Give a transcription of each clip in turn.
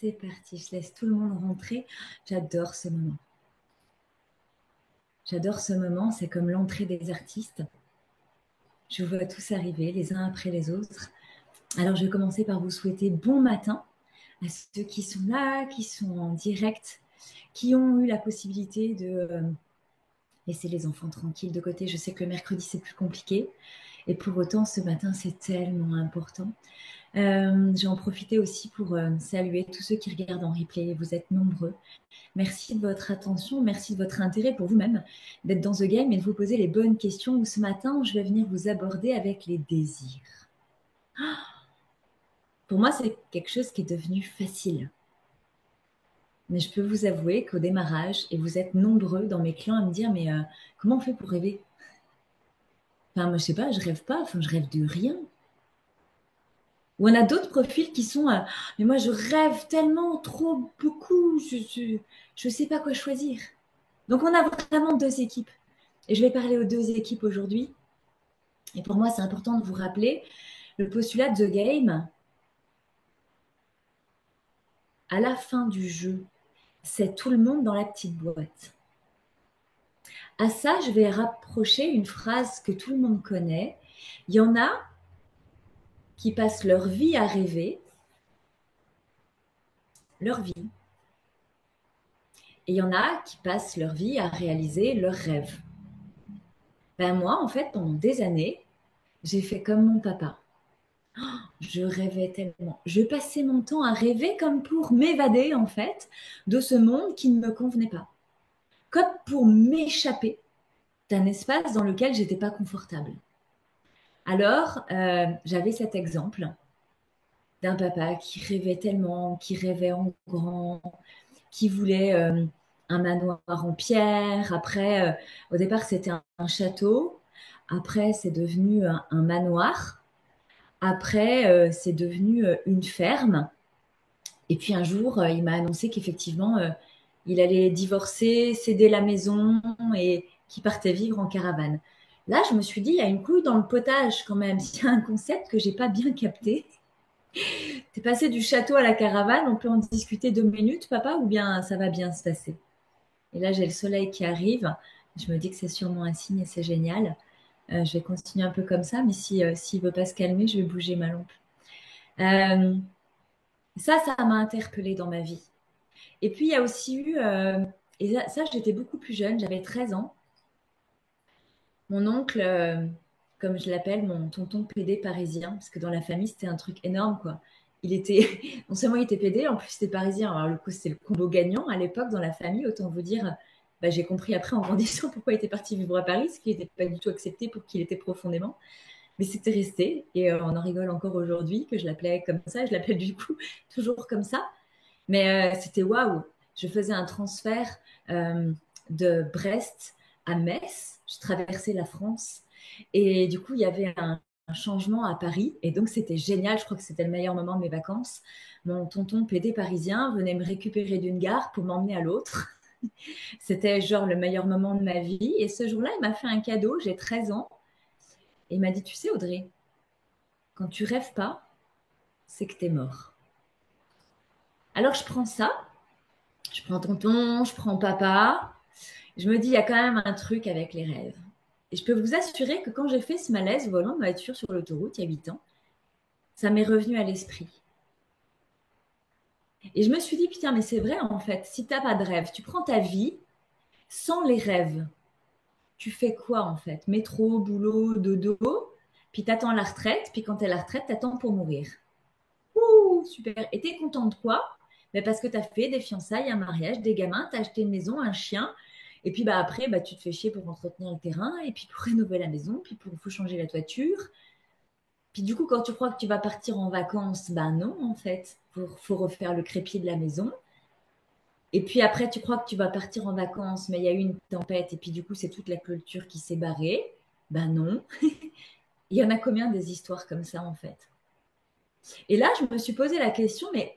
c'est parti. Je laisse tout le monde rentrer. J'adore ce moment. J'adore ce moment. C'est comme l'entrée des artistes. Je vous vois tous arriver les uns après les autres. Alors, je vais commencer par vous souhaiter bon matin à ceux qui sont là, qui sont en direct, qui ont eu la possibilité de laisser les enfants tranquilles de côté. Je sais que le mercredi, c'est plus compliqué. Et pour autant, ce matin, c'est tellement important. J'ai en profité aussi pour saluer tous ceux qui regardent en replay. Vous êtes nombreux. Merci de votre attention, merci de votre intérêt pour vous-même, d'être dans The Game et de vous poser les bonnes questions. Où ce matin, je vais venir vous aborder avec les désirs. Pour moi, c'est quelque chose qui est devenu facile. Mais je peux vous avouer qu'au démarrage, et vous êtes nombreux dans mes clans à me dire, mais comment on fait pour rêver? Enfin, moi, je sais pas, je rêve pas, enfin, je rêve de rien. Ou on a d'autres profils qui sont, mais moi, je rêve tellement, trop, beaucoup, je sais pas quoi choisir. Donc, on a vraiment deux équipes. Et je vais parler aux deux équipes aujourd'hui. Et pour moi, c'est important de vous rappeler le postulat de The Game. À la fin du jeu, c'est tout le monde dans la petite boîte. À ça, je vais rapprocher une phrase que tout le monde connaît. Il y en a qui passent leur vie à rêver, leur vie. Et il y en a qui passent leur vie à réaliser leurs rêves. Ben moi, en fait, pendant des années, j'ai fait comme mon papa. Je rêvais tellement. Je passais mon temps à rêver comme pour m'évader, en fait, de ce monde qui ne me convenait pas. Comme pour m'échapper d'un espace dans lequel j'étais pas confortable. Alors, j'avais cet exemple d'un papa qui rêvait tellement, qui rêvait en grand, qui voulait un manoir en pierre. Après, au départ, c'était un château. Après, c'est devenu un manoir. Après, c'est devenu une ferme. Et puis un jour, il m'a annoncé qu'effectivement, il allait divorcer, céder la maison et qu'il partait vivre en caravane. Là, je me suis dit, il y a une couille dans le potage quand même. Il y a un concept que j'ai pas bien capté. T'es passé du château à la caravane, on peut en discuter 2 minutes, papa, ou bien ça va bien se passer? Et là, j'ai le soleil qui arrive. Je me dis que c'est sûrement un signe et c'est génial. Je vais continuer un peu comme ça, mais s'il veut pas se calmer, je vais bouger ma lampe. Ça m'a interpellée dans ma vie. Et puis, il y a aussi eu, et ça, j'étais beaucoup plus jeune, j'avais 13 ans. Mon oncle, comme je l'appelle, mon tonton PD parisien, parce que dans la famille, c'était un truc énorme, quoi. Il était, non seulement il était PD, en plus c'était parisien. Alors, le coup, c'était le combo gagnant à l'époque dans la famille. Autant vous dire, bah, j'ai compris après en grandissant pourquoi il était parti vivre à Paris, ce qui n'était pas du tout accepté pour qui il était profondément. Mais c'était resté, et on en rigole encore aujourd'hui, que je l'appelais comme ça, je l'appelle du coup toujours comme ça. Mais c'était waouh! Je faisais un transfert de Brest à Metz. Je traversais la France. Et du coup, il y avait un changement à Paris. Et donc, c'était génial. Je crois que c'était le meilleur moment de mes vacances. Mon tonton PD parisien venait me récupérer d'une gare pour m'emmener à l'autre. C'était genre le meilleur moment de ma vie. Et ce jour-là, il m'a fait un cadeau. J'ai 13 ans. Et il m'a dit, tu sais, Audrey, quand tu rêves pas, c'est que t'es mort. Alors, je prends ça. Je prends tonton, je prends papa. Je me dis, il y a quand même un truc avec les rêves. Et je peux vous assurer que quand j'ai fait ce malaise au volant de ma voiture sur l'autoroute, il y a 8 ans, ça m'est revenu à l'esprit. Et je me suis dit, putain, mais c'est vrai en fait, si tu n'as pas de rêve, tu prends ta vie sans les rêves. Tu fais quoi en fait? Métro, boulot, dodo, puis t'attends la retraite, puis quand t'es à la retraite, t'attends pour mourir. Ouh, super. Et t'es content de quoi? Ben parce que t'as fait des fiançailles, un mariage, des gamins, t'as acheté une maison, un chien, et puis bah après, bah, tu te fais chier pour entretenir le terrain, et puis pour rénover la maison, puis pour faut changer la toiture. Puis du coup, quand tu crois que tu vas partir en vacances, ben non, en fait. Faut refaire le crépier de la maison. Et puis après, tu crois que tu vas partir en vacances, mais il y a eu une tempête, et puis du coup, c'est toute la culture qui s'est barrée. Ben non. Il y en a combien des histoires comme ça, en fait? Et là, je me suis posé la question, mais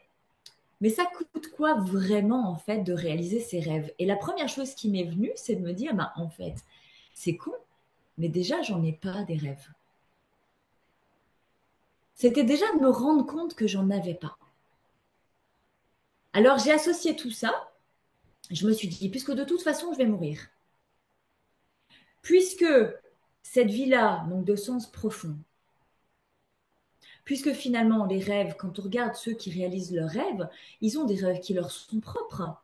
ça coûte quoi vraiment, en fait, de réaliser ses rêves? Et la première chose qui m'est venue, c'est de me dire, ben, en fait, c'est con, mais déjà, j'en ai pas des rêves. C'était déjà de me rendre compte que j'en avais pas. Alors j'ai associé tout ça. Je me suis dit, puisque de toute façon, je vais mourir. Puisque cette vie-là manque de sens profond, puisque finalement les rêves, quand on regarde ceux qui réalisent leurs rêves, ils ont des rêves qui leur sont propres.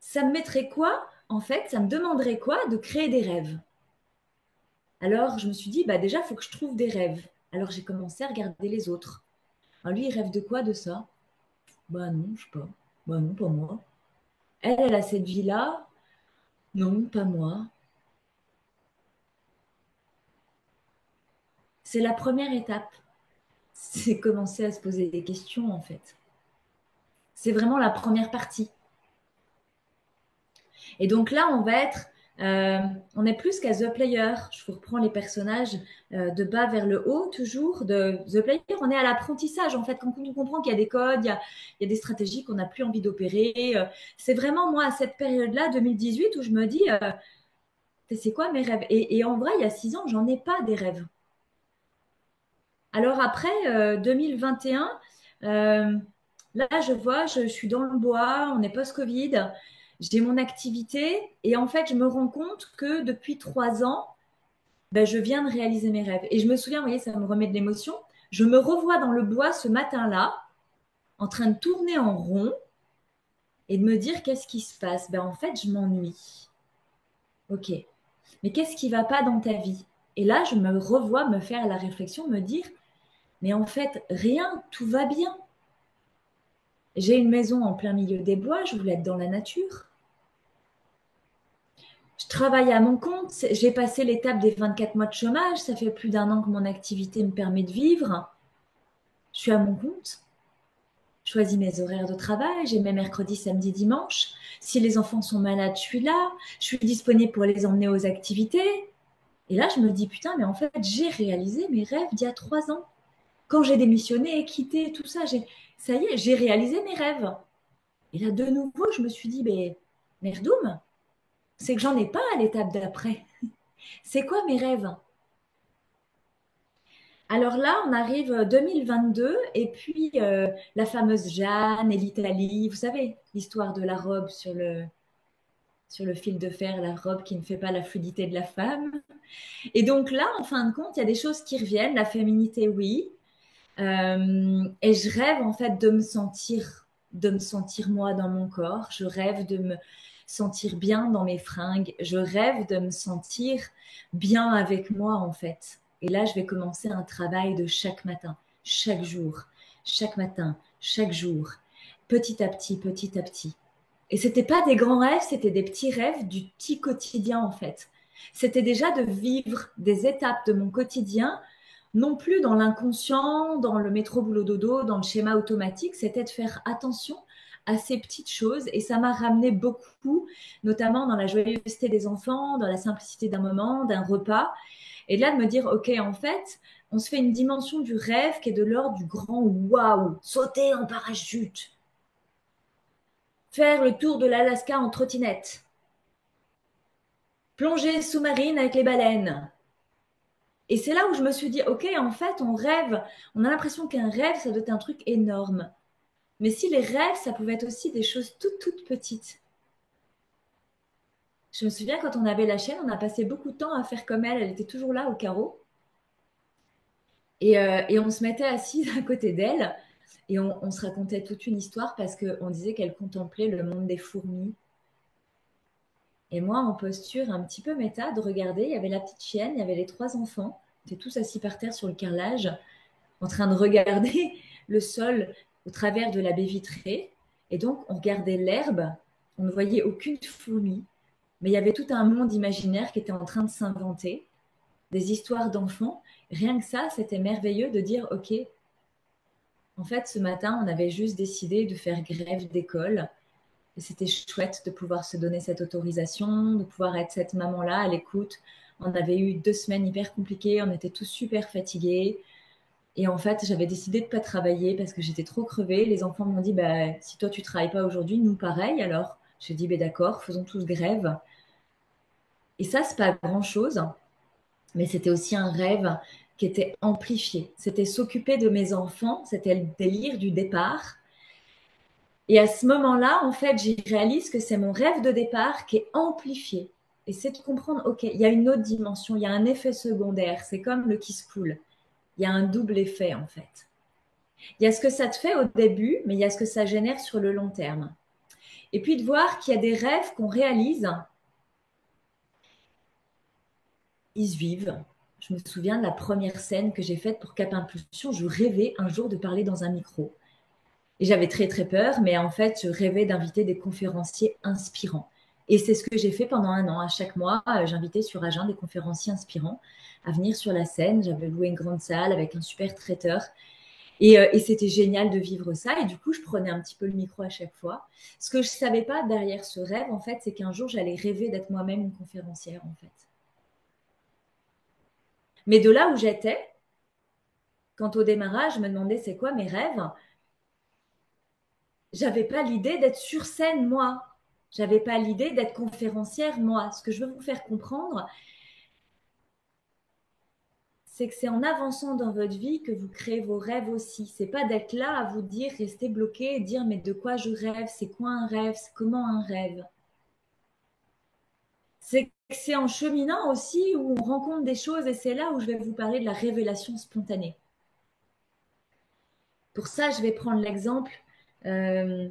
Ça me mettrait quoi, en fait, ça me demanderait quoi de créer des rêves? Alors je me suis dit, bah déjà, il faut que je trouve des rêves. Alors j'ai commencé à regarder les autres. Alors lui, il rêve de quoi de ça? Bah non, je sais pas. Bah non, pas moi. Elle a cette vie-là. Non, pas moi. C'est la première étape. C'est commencer à se poser des questions, en fait. C'est vraiment la première partie. Et donc là, euh, on est plus qu'à The Player. Je vous reprends les personnages de bas vers le haut, toujours. De The Player, on est à l'apprentissage. En fait, quand on comprend qu'il y a des codes, il y a des stratégies qu'on n'a plus envie d'opérer. C'est vraiment, moi, à cette période-là, 2018, où je me dis, c'est quoi mes rêves? Et en vrai, il y a 6 ans, j'en ai pas des rêves. Alors après, 2021, là, je vois, je suis dans le bois, on est post-Covid, j'ai mon activité et en fait, je me rends compte que depuis 3 ans, ben, je viens de réaliser mes rêves. Et je me souviens, vous voyez, ça me remet de l'émotion. Je me revois dans le bois ce matin-là, en train de tourner en rond et de me dire qu'est-ce qui se passe? Ben, en fait, je m'ennuie. Ok, mais qu'est-ce qui va pas dans ta vie? Et là, je me revois me faire la réflexion, me dire, mais en fait, rien, tout va bien. J'ai une maison en plein milieu des bois, je voulais être dans la nature. Je travaille à mon compte, j'ai passé l'étape des 24 mois de chômage, ça fait plus d'1 an que mon activité me permet de vivre. Je suis à mon compte, je choisis mes horaires de travail, j'ai mes mercredis, samedis, dimanches. Si les enfants sont malades, je suis là, je suis disponible pour les emmener aux activités. Et là, je me dis, putain, mais en fait, j'ai réalisé mes rêves d'il y a 3 ans. Quand j'ai démissionné, quitté, tout ça, ça y est, j'ai réalisé mes rêves. Et là, de nouveau, je me suis dit, mais merdoum, c'est que j'en ai pas à l'étape d'après. C'est quoi mes rêves? Alors là, on arrive 2022 et puis la fameuse Jeanne et l'Italie, vous savez, l'histoire de la robe sur le fil de fer, la robe qui ne fait pas la fluidité de la femme. Et donc là, en fin de compte, il y a des choses qui reviennent, la féminité, oui. Et je rêve en fait de me sentir moi dans mon corps. Je rêve de me sentir bien dans mes fringues. Je rêve de me sentir bien avec moi en fait. Et là, je vais commencer un travail de chaque matin, chaque jour, chaque matin, chaque jour, petit à petit, petit à petit. Et c'était pas des grands rêves, c'était des petits rêves du petit quotidien en fait. C'était déjà de vivre des étapes de mon quotidien non plus dans l'inconscient, dans le métro boulot dodo, dans le schéma automatique, c'était de faire attention à ces petites choses et ça m'a ramené beaucoup, notamment dans la joyeuseté des enfants, dans la simplicité d'un moment, d'un repas. Et là, de me dire, OK, en fait, on se fait une dimension du rêve qui est de l'ordre du grand waouh, sauter en parachute, faire le tour de l'Alaska en trottinette, plonger sous-marine avec les baleines. Et c'est là où je me suis dit, OK, en fait, on rêve, on a l'impression qu'un rêve, ça doit être un truc énorme. Mais si les rêves, ça pouvait être aussi des choses toutes, toutes petites. Je me souviens quand on avait la chaîne, on a passé beaucoup de temps à faire comme elle. Elle était toujours là au carreau. Et on se mettait assis à côté d'elle et on se racontait toute une histoire parce qu'on disait qu'elle contemplait le monde des fourmis. Et moi, en posture un petit peu méta, de regarder, il y avait la petite chienne, il y avait les 3 enfants. Ils étaient tous assis par terre sur le carrelage, en train de regarder le sol au travers de la baie vitrée. Et donc, on regardait l'herbe, on ne voyait aucune fourmi, mais il y avait tout un monde imaginaire qui était en train de s'inventer, des histoires d'enfants. Rien que ça, c'était merveilleux de dire, OK, en fait, ce matin, on avait juste décidé de faire grève d'école. Et c'était chouette de pouvoir se donner cette autorisation, de pouvoir être cette maman-là à l'écoute. On avait eu 2 semaines hyper compliquées, on était tous super fatigués. Et en fait, j'avais décidé de ne pas travailler parce que j'étais trop crevée. Les enfants m'ont dit, bah, si toi tu travailles pas aujourd'hui, nous pareil. Alors, j'ai dit, bah, d'accord, faisons tous grève. Et ça, c'est pas grand-chose, mais c'était aussi un rêve qui était amplifié. C'était s'occuper de mes enfants, c'était le délire du départ. Et à ce moment-là, en fait, j'y réalise que c'est mon rêve de départ qui est amplifié. Et c'est de comprendre, ok, il y a une autre dimension, il y a un effet secondaire. C'est comme le kiss cool. Il y a un double effet, en fait. Il y a ce que ça te fait au début, mais il y a ce que ça génère sur le long terme. Et puis de voir qu'il y a des rêves qu'on réalise, ils se vivent. Je me souviens de la première scène que j'ai faite pour Cap Impulsion. Je rêvais un jour de parler dans un micro. Et j'avais très très peur, mais en fait, je rêvais d'inviter des conférenciers inspirants. Et c'est ce que j'ai fait pendant un an. À chaque mois, j'invitais sur Agen des conférenciers inspirants à venir sur la scène. J'avais loué une grande salle avec un super traiteur. Et c'était génial de vivre ça. Et du coup, je prenais un petit peu le micro à chaque fois. Ce que je ne savais pas derrière ce rêve, en fait, c'est qu'un jour, j'allais rêver d'être moi-même une conférencière, en fait. Mais de là où j'étais, quand au démarrage, je me demandais c'est quoi mes rêves, j'avais pas l'idée d'être sur scène, moi. J'avais pas l'idée d'être conférencière, moi. Ce que je veux vous faire comprendre, c'est que c'est en avançant dans votre vie que vous créez vos rêves aussi. C'est pas d'être là à vous dire, rester bloqué et dire mais de quoi je rêve, c'est quoi un rêve, c'est comment un rêve. C'est en cheminant aussi où on rencontre des choses et c'est là où je vais vous parler de la révélation spontanée. Pour ça, je vais prendre l'exemple. Je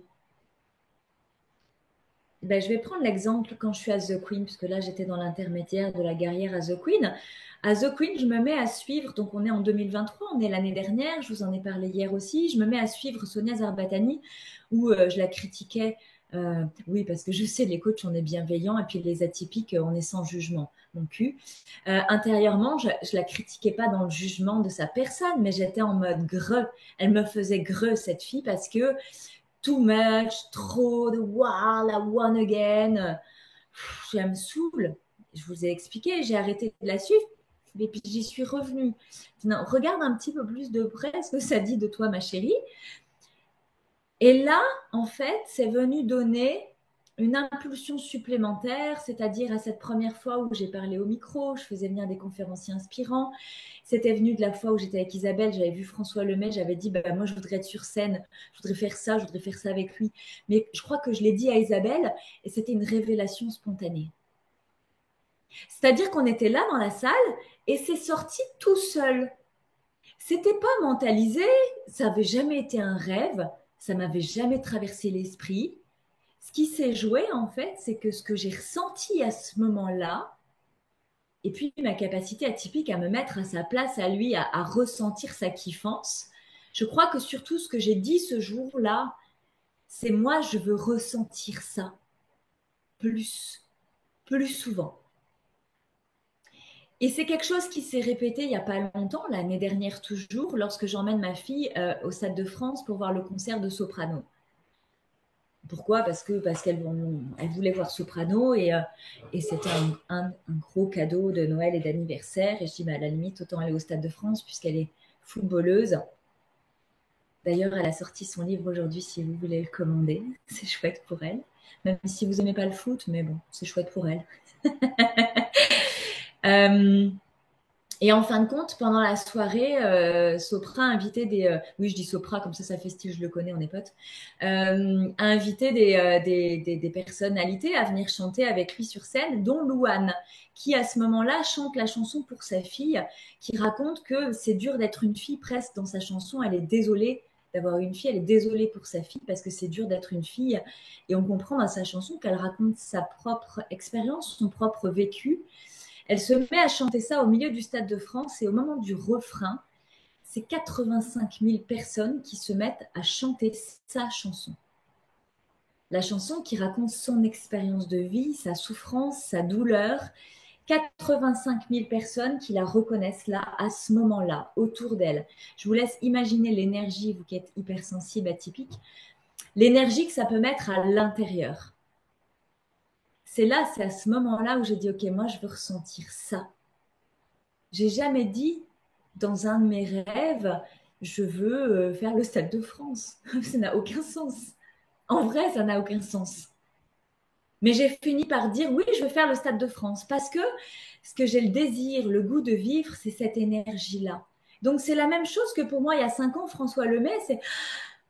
vais prendre l'exemple quand je suis à The Queen, parce que là, j'étais dans l'intermédiaire de la guerrière à The Queen. À The Queen, je me mets à suivre, donc on est en 2023, on est l'année dernière, je vous en ai parlé hier aussi, je me mets à suivre Sonia Zarbatani, où je la critiquais, oui, parce que je sais, les coachs, on est bienveillants, et puis les atypiques, on est sans jugement, mon cul. Intérieurement, je la critiquais pas dans le jugement de sa personne, mais j'étais en mode greu. Elle me faisait greu, cette fille, parce que too much, trop de wow, la one again. Ça me saoule. Je vous ai expliqué, j'ai arrêté de la suivre, et puis j'y suis revenue. Non, regarde un petit peu plus de près ce que ça dit de toi, ma chérie. Et là, en fait, c'est venu donner une impulsion supplémentaire, c'est-à-dire à cette première fois où j'ai parlé au micro, je faisais venir des conférenciers inspirants. C'était venu de la fois où j'étais avec Isabelle, j'avais vu François Lemay, j'avais dit, moi je voudrais être sur scène, je voudrais faire ça, je voudrais faire ça avec lui. Mais je crois que je l'ai dit à Isabelle et c'était une révélation spontanée. C'est-à-dire qu'on était là dans la salle et c'est sorti tout seul. C'était pas mentalisé, ça n'avait jamais été un rêve, ça m'avait jamais traversé l'esprit. Ce qui s'est joué, en fait, c'est que ce que j'ai ressenti à ce moment-là, et puis ma capacité atypique à me mettre à sa place, à lui, à ressentir sa kiffance, je crois que surtout ce que j'ai dit ce jour-là, c'est moi, je veux ressentir ça plus souvent. Et c'est quelque chose qui s'est répété il n'y a pas longtemps, l'année dernière toujours, lorsque j'emmène ma fille au Stade de France pour voir le concert de Soprano. Pourquoi? Parce qu'elle voulait voir Soprano et c'était un gros cadeau de Noël et d'anniversaire. Et je dis, à la limite, autant aller au Stade de France puisqu'elle est footballeuse. D'ailleurs, elle a sorti son livre aujourd'hui si vous voulez le commander. C'est chouette pour elle. Même si vous n'aimez pas le foot, mais bon, c'est chouette pour elle. Et en fin de compte, pendant la soirée, Sopra a invité des... oui, je dis Sopra, comme ça fait style, je le connais, on est potes. A invité des personnalités à venir chanter avec lui sur scène, dont Louane, qui à ce moment-là chante la chanson pour sa fille, qui raconte que c'est dur d'être une fille presque dans sa chanson. Elle est désolée d'avoir une fille, elle est désolée pour sa fille parce que c'est dur d'être une fille. Et on comprend dans sa chanson qu'elle raconte sa propre expérience, son propre vécu. Elle se met à chanter ça au milieu du Stade de France et au moment du refrain, c'est 85 000 personnes qui se mettent à chanter sa chanson. La chanson qui raconte son expérience de vie, sa souffrance, sa douleur. 85 000 personnes qui la reconnaissent là, à ce moment-là, autour d'elle. Je vous laisse imaginer l'énergie, vous qui êtes hypersensible, atypique, l'énergie que ça peut mettre à l'intérieur. C'est à ce moment-là où j'ai dit, ok, moi je veux ressentir ça. J'ai jamais dit dans un de mes rêves, je veux faire le Stade de France. Ça n'a aucun sens. En vrai, ça n'a aucun sens. Mais j'ai fini par dire oui, je veux faire le Stade de France parce que ce que j'ai le désir, le goût de vivre, c'est cette énergie-là. Donc c'est la même chose que pour moi il y a 5 ans, François Lemay, c'est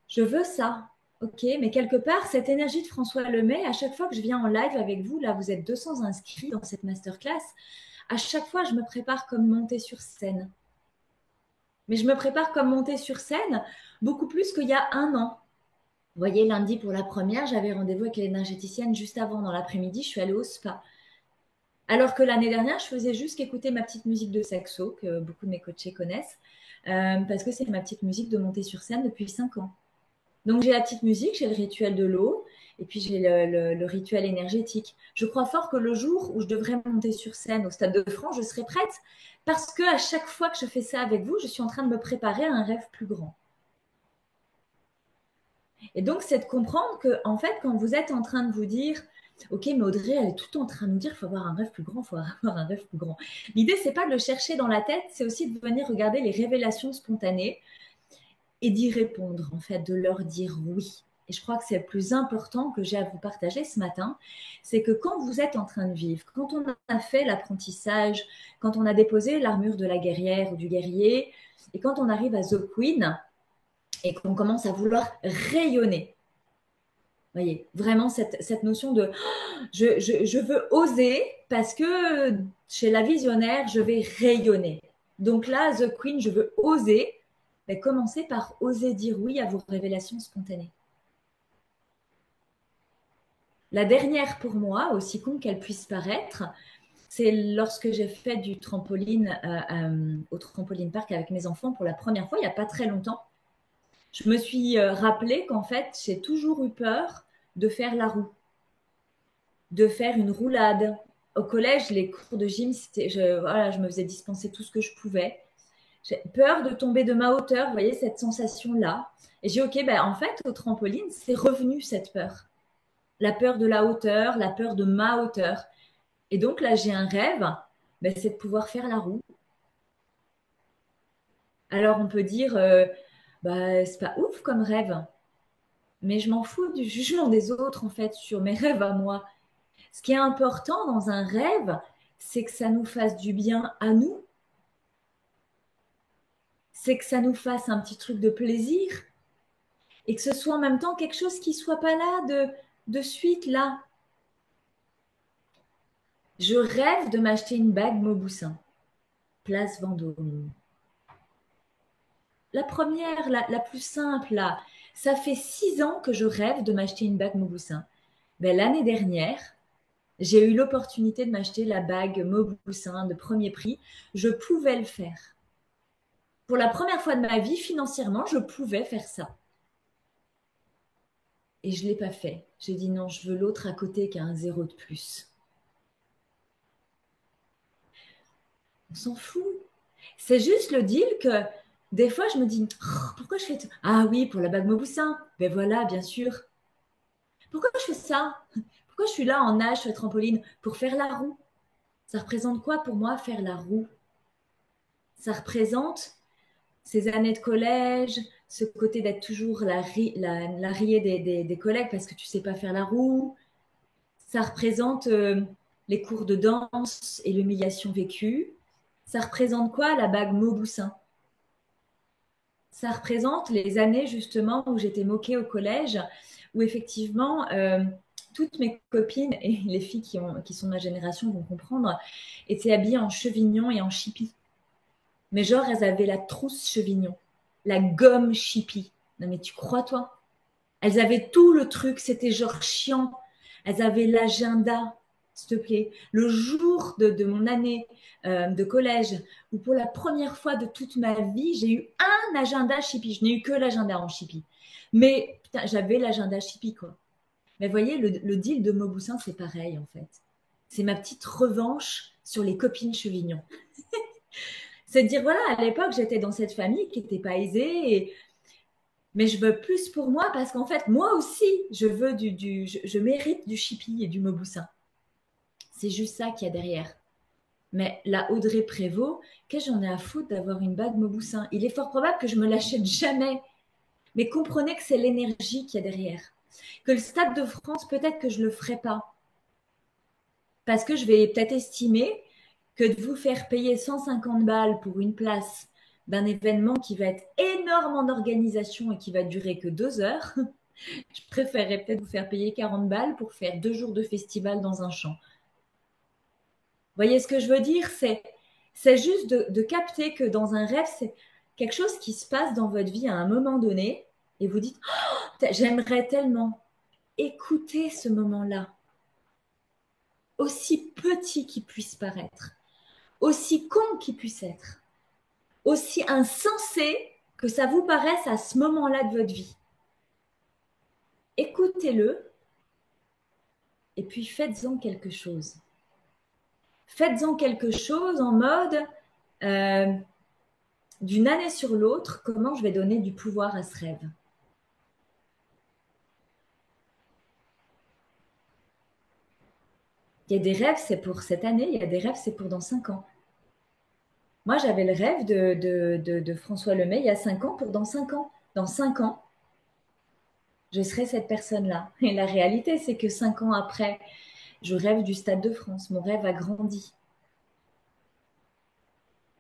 je veux ça. Ok, mais quelque part, cette énergie de François Lemay, à chaque fois que je viens en live avec vous, là vous êtes 200 inscrits dans cette masterclass, à chaque fois je me prépare comme monter sur scène. Mais je me prépare comme monter sur scène beaucoup plus qu'il y a un an. Vous voyez, lundi pour la première, j'avais rendez-vous avec l'énergéticienne juste avant, dans l'après-midi, je suis allée au spa. Alors que l'année dernière, je faisais juste qu'écouter ma petite musique de saxo, que beaucoup de mes coachés connaissent, parce que c'est ma petite musique de monter sur scène depuis 5 ans. Donc j'ai la petite musique, j'ai le rituel de l'eau, et puis j'ai le rituel énergétique. Je crois fort que le jour où je devrais monter sur scène au Stade de France, je serai prête, parce que à chaque fois que je fais ça avec vous, je suis en train de me préparer à un rêve plus grand. Et donc, c'est de comprendre que, en fait, quand vous êtes en train de vous dire, ok, mais Audrey, elle est tout le temps en train de nous dire, il faut avoir un rêve plus grand, il faut avoir un rêve plus grand. L'idée, c'est pas de le chercher dans la tête, c'est aussi de venir regarder les révélations spontanées et d'y répondre, en fait, de leur dire oui. Et je crois que c'est le plus important que j'ai à vous partager ce matin, c'est que quand vous êtes en train de vivre, quand on a fait l'apprentissage, quand on a déposé l'armure de la guerrière ou du guerrier, et quand on arrive à The Queen, et qu'on commence à vouloir rayonner. Vous voyez, vraiment cette notion de je veux oser parce que chez la visionnaire, je vais rayonner. Donc là, The Queen, je veux oser. Ben, commencez par oser dire oui à vos révélations spontanées. La dernière pour moi, aussi con qu'elle puisse paraître, c'est lorsque j'ai fait du trampoline au trampoline park avec mes enfants pour la première fois, il n'y a pas très longtemps. Je me suis rappelé qu'en fait, j'ai toujours eu peur de faire la roue, de faire une roulade. Au collège, les cours de gym, je me faisais dispenser tout ce que je pouvais. J'ai peur de tomber de ma hauteur, vous voyez, cette sensation-là. Et j'ai dit, ok, ben, en fait, au trampoline, c'est revenu cette peur. La peur de la hauteur, la peur de ma hauteur. Et donc là, j'ai un rêve, ben, c'est de pouvoir faire la roue. Alors, on peut dire, bah, c'est pas ouf comme rêve, mais je m'en fous du jugement des autres, en fait, sur mes rêves à moi. Ce qui est important dans un rêve, c'est que ça nous fasse du bien à nous, c'est que ça nous fasse un petit truc de plaisir et que ce soit en même temps quelque chose qui soit pas là de suite là. Je rêve de m'acheter une bague Mauboussin, place Vendôme. La première, la plus simple là, ça fait 6 ans que je rêve de m'acheter une bague Mauboussin. Ben, l'année dernière, j'ai eu l'opportunité de m'acheter la bague Mauboussin de premier prix. Je pouvais le faire. Pour la première fois de ma vie, financièrement, je pouvais faire ça. Et je ne l'ai pas fait. J'ai dit non, je veux l'autre à côté qui a un zéro de plus. On s'en fout. C'est juste le deal que des fois, je me dis, oh, pourquoi je fais ça? Ah oui, pour la bague Mauboussin. Ben voilà, bien sûr. Pourquoi je fais ça? Pourquoi je suis là en nage sur le trampoline? Pour faire la roue. Ça représente quoi pour moi, faire la roue? Ça représente ces années de collège, ce côté d'être toujours la riée des collègues parce que tu sais pas faire la roue. Ça représente les cours de danse et l'humiliation vécue. Ça représente quoi, la bague Mauboussin? Ça représente les années justement où j'étais moquée au collège, où effectivement toutes mes copines et les filles qui sont de ma génération vont comprendre, étaient habillées en chevignon et en chipie. Mais genre, elles avaient la trousse chevignon, la gomme chipie. Non mais tu crois toi? Elles avaient tout le truc, c'était genre chiant. Elles avaient l'agenda, s'il te plaît. Le jour de mon année de collège, où pour la première fois de toute ma vie, j'ai eu un agenda Chippy. Je n'ai eu que l'agenda en Chippy. Mais putain, j'avais l'agenda Chippy, quoi. Mais vous voyez, le deal de Mauboussin, c'est pareil, en fait. C'est ma petite revanche sur les copines Chevignon. C'est de dire, voilà, à l'époque, j'étais dans cette famille qui n'était pas aisée, mais je veux plus pour moi parce qu'en fait, moi aussi, je veux je mérite du Chippy et du Mauboussin. C'est juste ça qu'il y a derrière. Mais la Audrey Prévost, qu'est-ce que j'en ai à foutre d'avoir une bague Mauboussin? Il est fort probable que je me l'achète jamais. Mais comprenez que c'est l'énergie qu'il y a derrière. Que le Stade de France, peut-être que je le ferai pas. Parce que je vais peut-être estimer que de vous faire payer 150 balles pour une place d'un événement qui va être énorme en organisation et qui va durer que 2 heures, je préférerais peut-être vous faire payer 40 balles pour faire 2 jours de festival dans un champ. Vous voyez ce que je veux dire? C'est juste de capter que dans un rêve, c'est quelque chose qui se passe dans votre vie à un moment donné et vous dites, oh, j'aimerais tellement écouter ce moment-là, aussi petit qu'il puisse paraître, aussi con qu'il puisse être, aussi insensé que ça vous paraisse à ce moment-là de votre vie. Écoutez-le et puis faites-en quelque chose. Faites-en quelque chose en mode d'une année sur l'autre, comment je vais donner du pouvoir à ce rêve. Il y a des rêves, c'est pour cette année, il y a des rêves, c'est pour dans 5 ans. Moi, j'avais le rêve de François Lemay il y a 5 ans pour dans 5 ans. Dans 5 ans, je serai cette personne-là. Et la réalité, c'est que 5 ans après, je rêve du Stade de France. Mon rêve a grandi.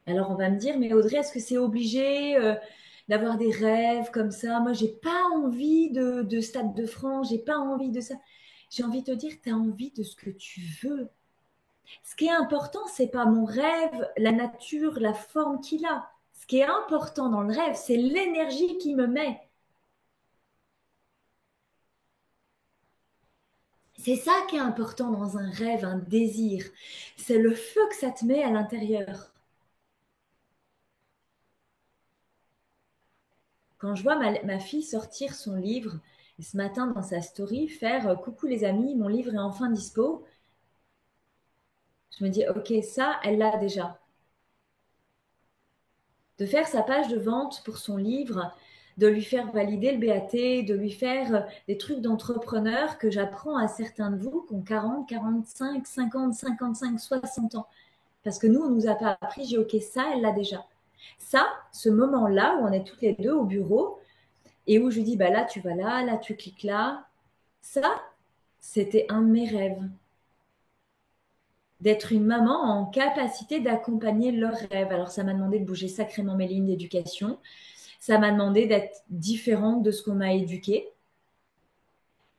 Alors, on va me dire, mais Audrey, est-ce que c'est obligé d'avoir des rêves comme ça? Moi, j'ai pas envie de Stade de France, j'ai pas envie de ça. J'ai envie de te dire, tu as envie de ce que tu veux. Ce qui est important, c'est pas mon rêve, la nature, la forme qu'il a. Ce qui est important dans le rêve, c'est l'énergie qu'il me met. C'est ça qui est important dans un rêve, un désir. C'est le feu que ça te met à l'intérieur. Quand je vois ma fille sortir son livre, et ce matin dans sa story, faire coucou les amis, mon livre est enfin dispo, je me dis ok, ça, elle l'a déjà. De faire sa page de vente pour son livre, de lui faire valider le BAT, de lui faire des trucs d'entrepreneur que j'apprends à certains de vous qui ont 40, 45, 50, 55, 60 ans. Parce que nous, on ne nous a pas appris, j'ai ok, ça, elle l'a déjà. Ça, ce moment-là où on est toutes les deux au bureau et où je lui dis, bah là, tu vas là tu cliques là. Ça, c'était un de mes rêves. D'être une maman en capacité d'accompagner leurs rêves. Alors, ça m'a demandé de bouger sacrément mes lignes d'éducation. Ça m'a demandé d'être différente de ce qu'on m'a éduqué.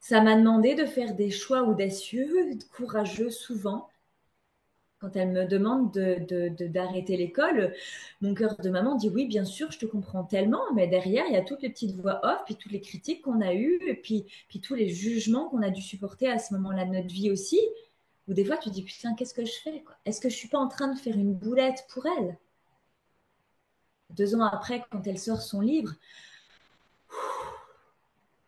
Ça m'a demandé de faire des choix audacieux, courageux souvent. Quand elle me demande d'arrêter l'école, mon cœur de maman dit oui, bien sûr, je te comprends tellement, mais derrière, il y a toutes les petites voix off, puis toutes les critiques qu'on a eues, et puis tous les jugements qu'on a dû supporter à ce moment-là de notre vie aussi, où des fois tu te dis putain, qu'est-ce que je fais quoi? Est-ce que je suis pas en train de faire une boulette pour elle? 2 ans après, quand elle sort son livre,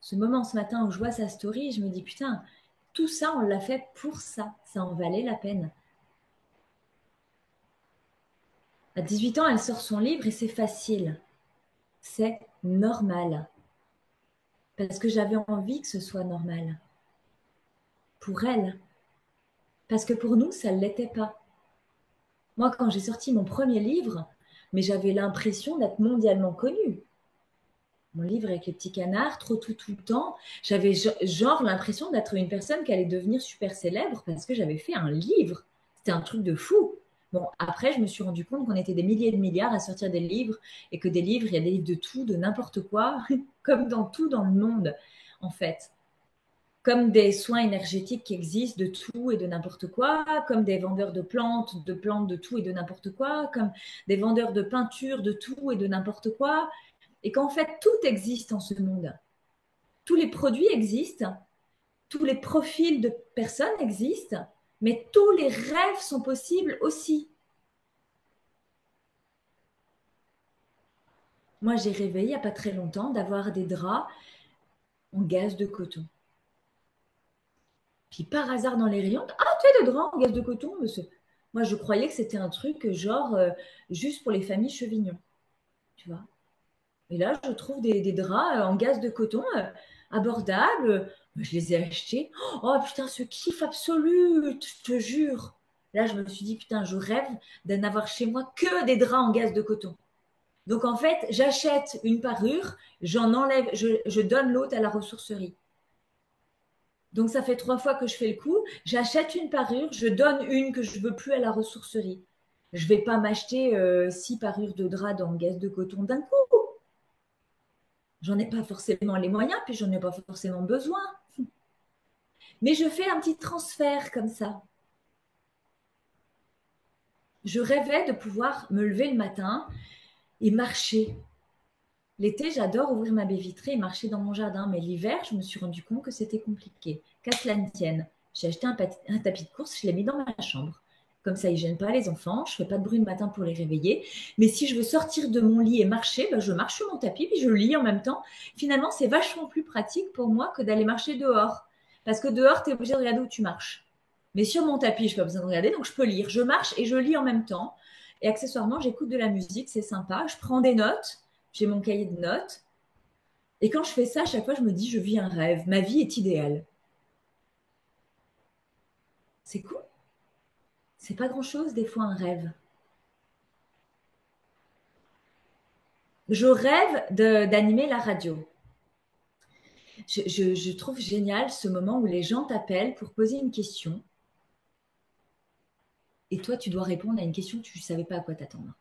ce moment ce matin où je vois sa story, je me dis putain, tout ça, on l'a fait pour ça. Ça en valait la peine. À 18 ans, elle sort son livre et c'est facile. C'est normal. Parce que j'avais envie que ce soit normal. Pour elle. Parce que pour nous, ça ne l'était pas. Moi, quand j'ai sorti mon premier livre, mais j'avais l'impression d'être mondialement connue. Mon livre avec les petits canards, trop tout le temps. J'avais genre l'impression d'être une personne qui allait devenir super célèbre parce que j'avais fait un livre. C'était un truc de fou. Bon, après, je me suis rendu compte qu'on était des milliers de milliards à sortir des livres et que des livres, il y a des livres de tout, de n'importe quoi, comme dans tout dans le monde, en fait. Comme des soins énergétiques qui existent de tout et de n'importe quoi, comme des vendeurs de plantes de tout et de n'importe quoi, comme des vendeurs de peinture de tout et de n'importe quoi, et qu'en fait, tout existe en ce monde. Tous les produits existent, tous les profils de personnes existent, mais tous les rêves sont possibles aussi. Moi, j'ai rêvé il n'y a pas très longtemps d'avoir des draps en gaze de coton. Puis par hasard dans les rayons, ah, tu as des draps en gaze de coton, monsieur. Moi, je croyais que c'était un truc genre juste pour les familles chevignons, tu vois. Et là, je trouve des draps en gaze de coton abordables. Je les ai achetés. Oh putain, ce kiff absolu, je te jure. Là, je me suis dit, putain, je rêve d'en avoir chez moi que des draps en gaze de coton. Donc, en fait, j'achète une parure, j'en enlève, je donne l'autre à la ressourcerie. Donc, ça fait 3 fois que je fais le coup. J'achète une parure, je donne une que je veux plus à la ressourcerie. Je vais pas m'acheter 6 parures de drap dans gaze de coton d'un coup. J'en ai pas forcément les moyens, puis j'en ai pas forcément besoin. Mais je fais un petit transfert comme ça. Je rêvais de pouvoir me lever le matin et marcher. L'été, j'adore ouvrir ma baie vitrée et marcher dans mon jardin, mais l'hiver, je me suis rendu compte que c'était compliqué. Qu'à cela ne tienne, j'ai acheté un tapis de course, je l'ai mis dans ma chambre. Comme ça, il ne gêne pas les enfants, je ne fais pas de bruit le matin pour les réveiller. Mais si je veux sortir de mon lit et marcher, je marche sur mon tapis, puis je lis en même temps. Finalement, c'est vachement plus pratique pour moi que d'aller marcher dehors. Parce que dehors, tu es obligé de regarder où tu marches. Mais sur mon tapis, je n'ai pas besoin de regarder, donc je peux lire. Je marche et je lis en même temps. Et accessoirement, j'écoute de la musique, c'est sympa. Je prends des notes, j'ai mon cahier de notes. Et quand je fais ça, à chaque fois, je me dis, je vis un rêve. Ma vie est idéale. C'est cool. C'est pas grand-chose, des fois, un rêve. Je rêve d'animer la radio. Je trouve génial ce moment où les gens t'appellent pour poser une question. Et toi, tu dois répondre à une question que tu ne savais pas à quoi t'attendre.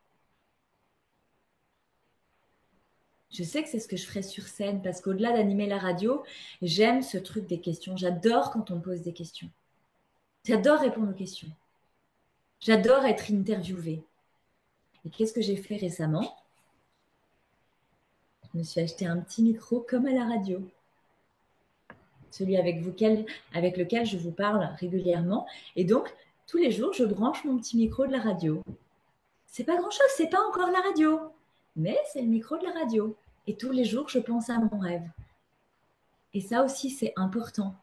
Je sais que c'est ce que je ferais sur scène parce qu'au-delà d'animer la radio, j'aime ce truc des questions. J'adore quand on me pose des questions. J'adore répondre aux questions. J'adore être interviewée. Et qu'est-ce que j'ai fait récemment? Je me suis acheté un petit micro comme à la radio. Celui avec lequel je vous parle régulièrement. Et donc, tous les jours, je branche mon petit micro de la radio. C'est pas grand-chose, c'est pas encore la radio. Mais c'est le micro de la radio. Et tous les jours, je pense à mon rêve. Et ça aussi, c'est important.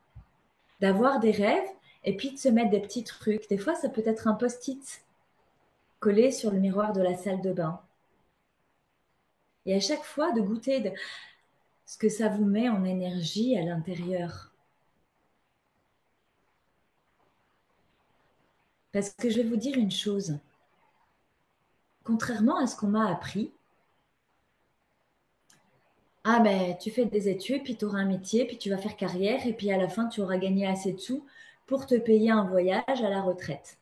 D'avoir des rêves et puis de se mettre des petits trucs. Des fois, ça peut être un post-it collé sur le miroir de la salle de bain. Et à chaque fois, de goûter ce que ça vous met en énergie à l'intérieur. Parce que je vais vous dire une chose. Contrairement à ce qu'on m'a appris, ah ben tu fais des études, puis tu auras un métier, puis tu vas faire carrière, et puis à la fin tu auras gagné assez de sous pour te payer un voyage à la retraite.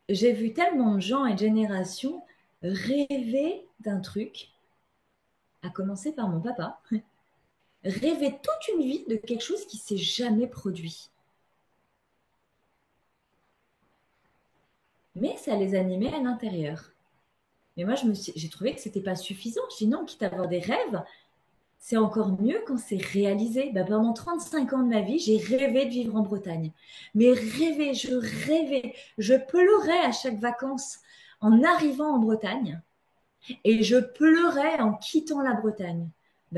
J'ai vu tellement de gens et de générations rêver d'un truc, à commencer par mon papa, rêver toute une vie de quelque chose qui ne s'est jamais produit. Mais ça les animait à l'intérieur. Mais moi, j'ai trouvé que ce n'était pas suffisant. Je dis non, quitte à avoir des rêves, c'est encore mieux quand c'est réalisé. Pendant 35 ans de ma vie, j'ai rêvé de vivre en Bretagne. Mais rêvé, je pleurais à chaque vacances en arrivant en Bretagne et je pleurais en quittant la Bretagne.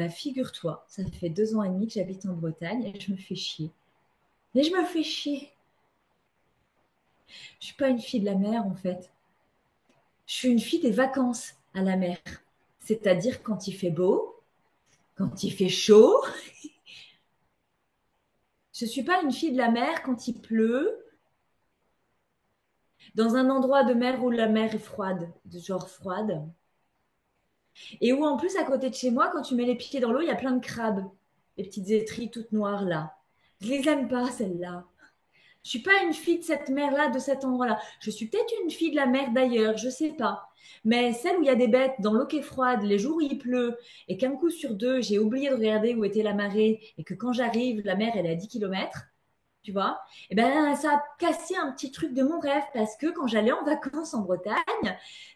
Figure-toi, ça fait 2 ans et demi que j'habite en Bretagne et je me fais chier. Mais je me fais chier. Je suis pas une fille de la mer en fait. Je suis une fille des vacances à la mer. C'est-à-dire quand il fait beau, quand il fait chaud. Je ne suis pas une fille de la mer quand il pleut, dans un endroit de mer où la mer est froide, de genre froide. Et où en plus, à côté de chez moi, quand tu mets les pieds dans l'eau, il y a plein de crabes. Les petites étrilles toutes noires là. Je les aime pas, celles-là. Je suis pas une fille de cette mer-là, de cet endroit-là. Je suis peut-être une fille de la mer d'ailleurs, je sais pas. Mais celle où il y a des bêtes, dans l'eau qui est froide, les jours où il pleut, et qu'un coup sur deux, j'ai oublié de regarder où était la marée, et que quand j'arrive, la mer, elle est à 10 km, tu vois, et ben ça a cassé un petit truc de mon rêve, parce que quand j'allais en vacances en Bretagne,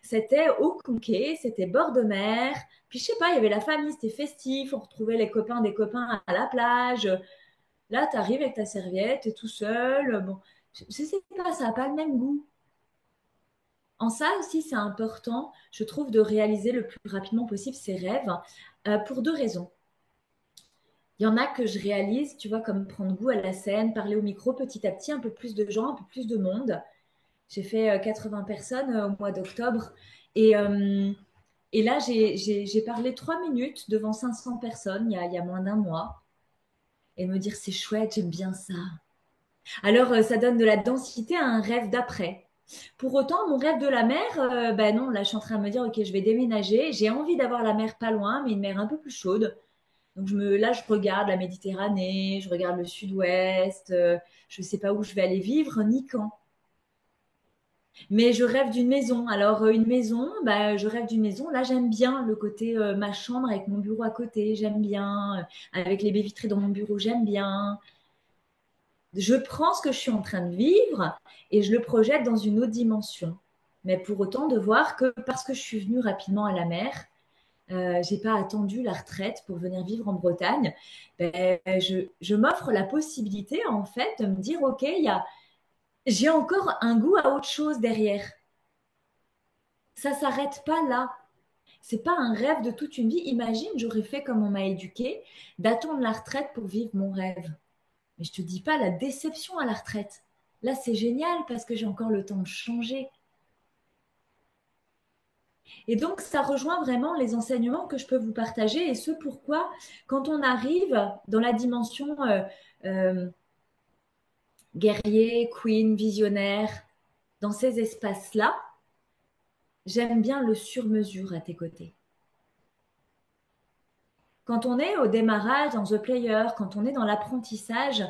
c'était au Conquet, c'était bord de mer, puis je sais pas, il y avait la famille, c'était festif, on retrouvait les copains des copains à la plage. Là, tu arrives avec ta serviette, tu es tout seul. Bon, je sais pas, ça n'a pas le même goût. En ça aussi, c'est important, je trouve, de réaliser le plus rapidement possible ses rêves pour 2 raisons. Il y en a que je réalise, tu vois, comme prendre goût à la scène, parler au micro petit à petit, un peu plus de gens, un peu plus de monde. J'ai fait 80 personnes au mois d'octobre. Et, euh, et là, j'ai parlé 3 minutes devant 500 personnes il y a moins d'un mois. Et me dire, c'est chouette, j'aime bien ça. Alors, ça donne de la densité à un rêve d'après. Pour autant, mon rêve de la mer, non, là, je suis en train de me dire, ok, je vais déménager. J'ai envie d'avoir la mer pas loin, mais une mer un peu plus chaude. Donc là, je regarde la Méditerranée, je regarde le sud-ouest, je ne sais pas où je vais aller vivre, ni quand. Mais je rêve d'une maison. Alors, une maison, bah, je rêve d'une maison. Là, j'aime bien le côté ma chambre avec mon bureau à côté. J'aime bien. Avec les baies vitrées dans mon bureau, j'aime bien. Je prends ce que je suis en train de vivre et je le projette dans une autre dimension. Mais pour autant, de voir que parce que je suis venue rapidement à la mer, j'ai pas attendu la retraite pour venir vivre en Bretagne. Ben, je m'offre la possibilité, en fait, de me dire, OK, j'ai encore un goût à autre chose derrière. Ça s'arrête pas là. C'est pas un rêve de toute une vie. Imagine, j'aurais fait comme on m'a éduqué, d'attendre la retraite pour vivre mon rêve. Mais je te dis pas la déception à la retraite. Là, c'est génial parce que j'ai encore le temps de changer. Et donc, ça rejoint vraiment les enseignements que je peux vous partager et ce pourquoi, quand on arrive dans la dimension euh, guerrier, queen, visionnaire, dans ces espaces-là, j'aime bien le sur-mesure à tes côtés. Quand on est au démarrage, dans The Player, quand on est dans l'apprentissage,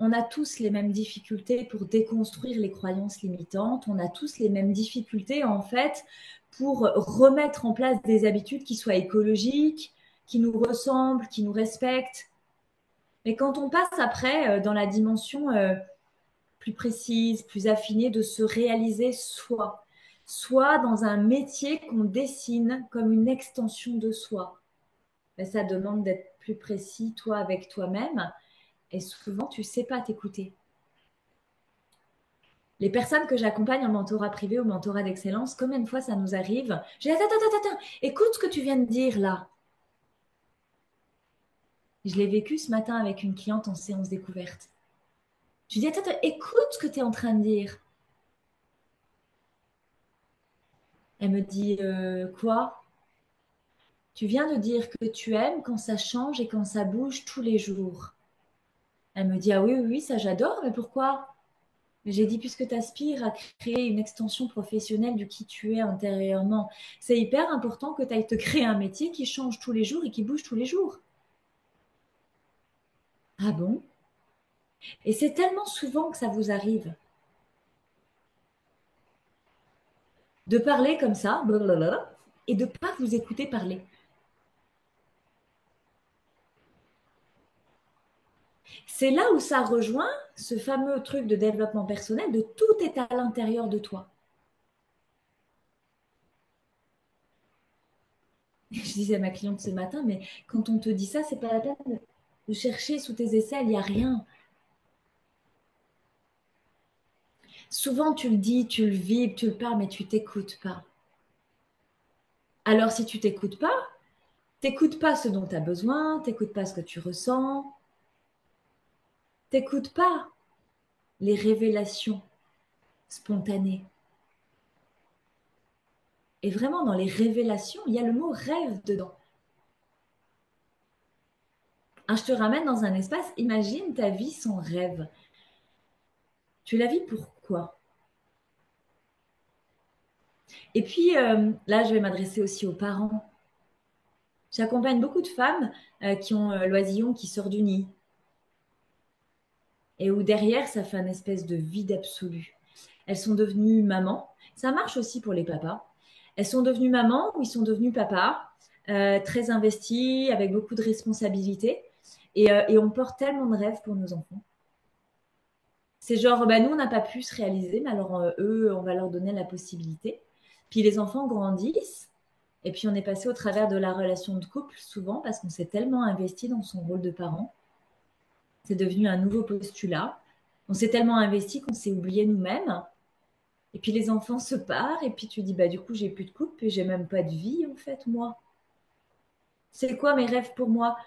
on a tous les mêmes difficultés pour déconstruire les croyances limitantes. On a tous les mêmes difficultés, en fait, pour remettre en place des habitudes qui soient écologiques, qui nous ressemblent, qui nous respectent. Mais quand on passe après dans la dimension plus précise, plus affinée de se réaliser soi, soit dans un métier qu'on dessine comme une extension de soi, ben, ça demande d'être plus précis, toi, avec toi-même. Et souvent, tu ne sais pas t'écouter. Les personnes que j'accompagne en mentorat privé ou mentorat d'excellence, combien de fois ça nous arrive? J'ai dit, attends, écoute ce que tu viens de dire là. Je l'ai vécu ce matin avec une cliente en séance découverte. Je lui dis, attends, écoute ce que tu es en train de dire. Elle me dit, quoi? Tu viens de dire que tu aimes quand ça change et quand ça bouge tous les jours. Elle me dit, ah oui, oui, oui, ça j'adore, mais pourquoi? J'ai dit, puisque tu aspires à créer une extension professionnelle de qui tu es intérieurement, c'est hyper important que tu ailles te créer un métier qui change tous les jours et qui bouge tous les jours. Ah bon? Et c'est tellement souvent que ça vous arrive de parler comme ça, blablabla, et de ne pas vous écouter parler. C'est là où ça rejoint ce fameux truc de développement personnel, de tout est à l'intérieur de toi. Je disais à ma cliente ce matin, mais quand on te dit ça, c'est pas la peine de chercher sous tes aisselles, il n'y a rien. Souvent, tu le dis, tu le vis, tu le parles, mais tu t'écoutes pas. Alors, si tu t'écoutes pas ce dont tu as besoin, t'écoutes pas ce que tu ressens, t'écoutes pas les révélations spontanées. Et vraiment, dans les révélations, il y a le mot rêve dedans. Je te ramène dans un espace, imagine ta vie sans rêve. Tu la vis pourquoi? Et puis, là, je vais m'adresser aussi aux parents. J'accompagne beaucoup de femmes qui ont l'oisillon qui sort du nid. Et où derrière, ça fait un espèce de vide absolu. Elles sont devenues mamans. Ça marche aussi pour les papas. Elles sont devenues mamans ou ils sont devenus papas, très investis, avec beaucoup de responsabilités. Et on porte tellement de rêves pour nos enfants. C'est genre, bah, nous, on n'a pas pu se réaliser, mais alors eux, on va leur donner la possibilité. Puis les enfants grandissent. Et puis on est passé au travers de la relation de couple, souvent, parce qu'on s'est tellement investi dans son rôle de parent. C'est devenu un nouveau postulat. On s'est tellement investi qu'on s'est oublié nous-mêmes. Et puis les enfants se partent, et puis tu dis, bah du coup, j'ai plus de couple, et j'ai même pas de vie, en fait, moi. C'est quoi mes rêves pour moi?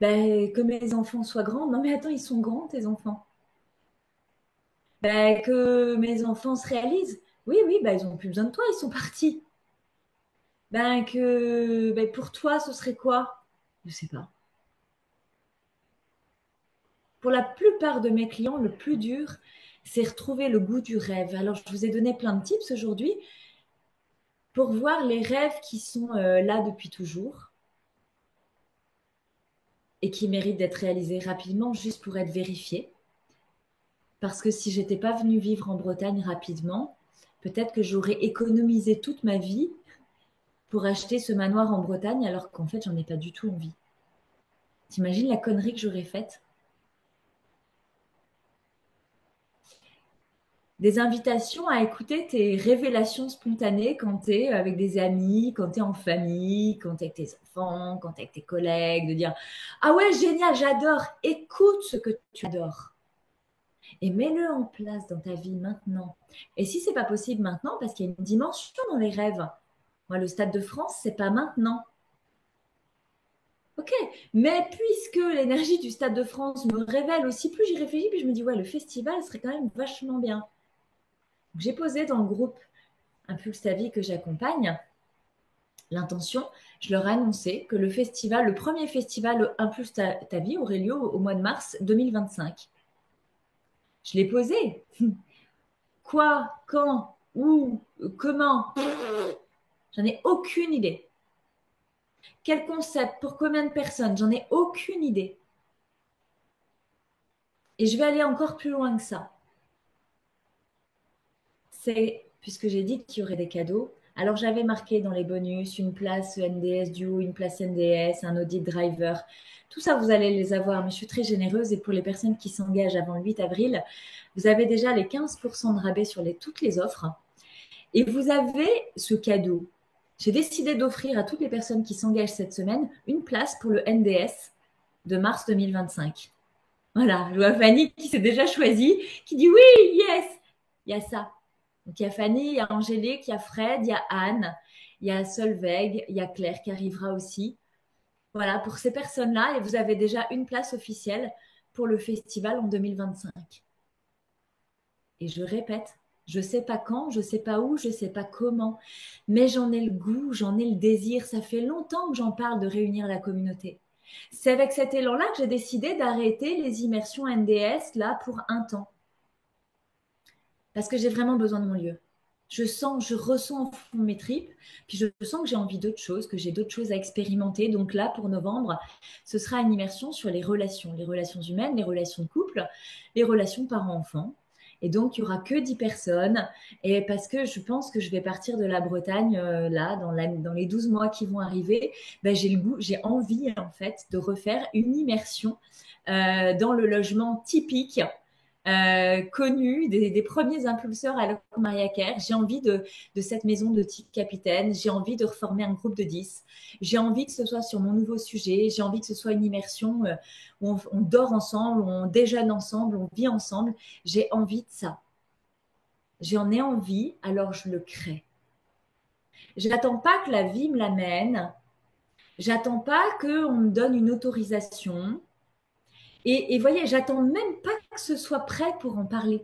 Ben, que mes enfants soient grands. Non, mais attends, ils sont grands, tes enfants. Ben, que mes enfants se réalisent. Oui, oui, ben, ils n'ont plus besoin de toi, ils sont partis. Ben, pour toi, ce serait quoi? Je sais pas. Pour la plupart de mes clients, le plus dur, c'est retrouver le goût du rêve. Alors, je vous ai donné plein de tips aujourd'hui pour voir les rêves qui sont là depuis toujours. et qui mérite d'être réalisé rapidement juste pour être vérifié. Parce que si j'étais pas venue vivre en Bretagne rapidement, peut-être que j'aurais économisé toute ma vie pour acheter ce manoir en Bretagne alors qu'en fait, j'en ai pas du tout envie. T'imagines la connerie que j'aurais faite? Des invitations à écouter tes révélations spontanées quand tu es avec des amis, quand tu es en famille, quand tu es avec tes enfants, quand tu es avec tes collègues, de dire ah ouais, génial, j'adore, écoute ce que tu adores et mets-le en place dans ta vie maintenant. Et si c'est pas possible maintenant, parce qu'il y a une dimension dans les rêves. Moi, le Stade de France, c'est pas maintenant. Ok, mais puisque l'énergie du Stade de France me révèle aussi, plus j'y réfléchis, plus je me dis ouais, le festival serait quand même vachement bien. J'ai posé dans le groupe Impulse ta vie que j'accompagne l'intention, je leur ai annoncé que le festival, le premier festival Impulse ta vie aurait lieu au mois de mars 2025. Je l'ai posé. Quoi, quand, où, comment? J'en ai aucune idée. Quel concept? Pour combien de personnes? J'en ai aucune idée. Et je vais aller encore plus loin que ça. C'est, puisque j'ai dit qu'il y aurait des cadeaux, alors j'avais marqué dans les bonus une place NDS Duo, une place NDS, un audit driver. Tout ça, vous allez les avoir, mais je suis très généreuse et pour les personnes qui s'engagent avant le 8 avril, vous avez déjà les 15% de rabais sur toutes les offres. Et vous avez ce cadeau. J'ai décidé d'offrir à toutes les personnes qui s'engagent cette semaine une place pour le NDS de mars 2025. Voilà, je vois Fanny qui s'est déjà choisie, qui dit oui, yes, il y a ça. Donc il y a Fanny, il y a Angélique, il y a Fred, il y a Anne, il y a Solveig, il y a Claire qui arrivera aussi. Voilà, pour ces personnes-là, et vous avez déjà une place officielle pour le festival en 2025. Et je répète, je ne sais pas quand, je ne sais pas où, je ne sais pas comment, mais j'en ai le goût, j'en ai le désir. Ça fait longtemps que j'en parle de réunir la communauté. C'est avec cet élan-là que j'ai décidé d'arrêter les immersions NDS là pour un temps. Parce que j'ai vraiment besoin de mon lieu. Je sens, je ressens au fond de mes tripes, puis je sens que j'ai envie d'autre chose, que j'ai d'autres choses à expérimenter. Donc là, pour novembre, ce sera une immersion sur les relations humaines, les relations de couple, les relations parents-enfants. Et donc, il n'y aura que 10 personnes. Et parce que je pense que je vais partir de la Bretagne, là, dans les 12 mois qui vont arriver, ben, j'ai envie, en fait, de refaire une immersion dans le logement typique connus, des premiers impulseurs à la Maria Care. J'ai envie de cette maison de type capitaine. J'ai envie de reformer un groupe de 10. J'ai envie que ce soit sur mon nouveau sujet. J'ai envie que ce soit une immersion où on dort ensemble, où on déjeune ensemble, on vit ensemble. J'ai envie de ça. J'en ai envie, alors je le crée. Je n'attends pas que la vie me l'amène. J'attends pas qu'on me donne une autorisation. Et voyez, j'attends même pas que ce soit prêt pour en parler.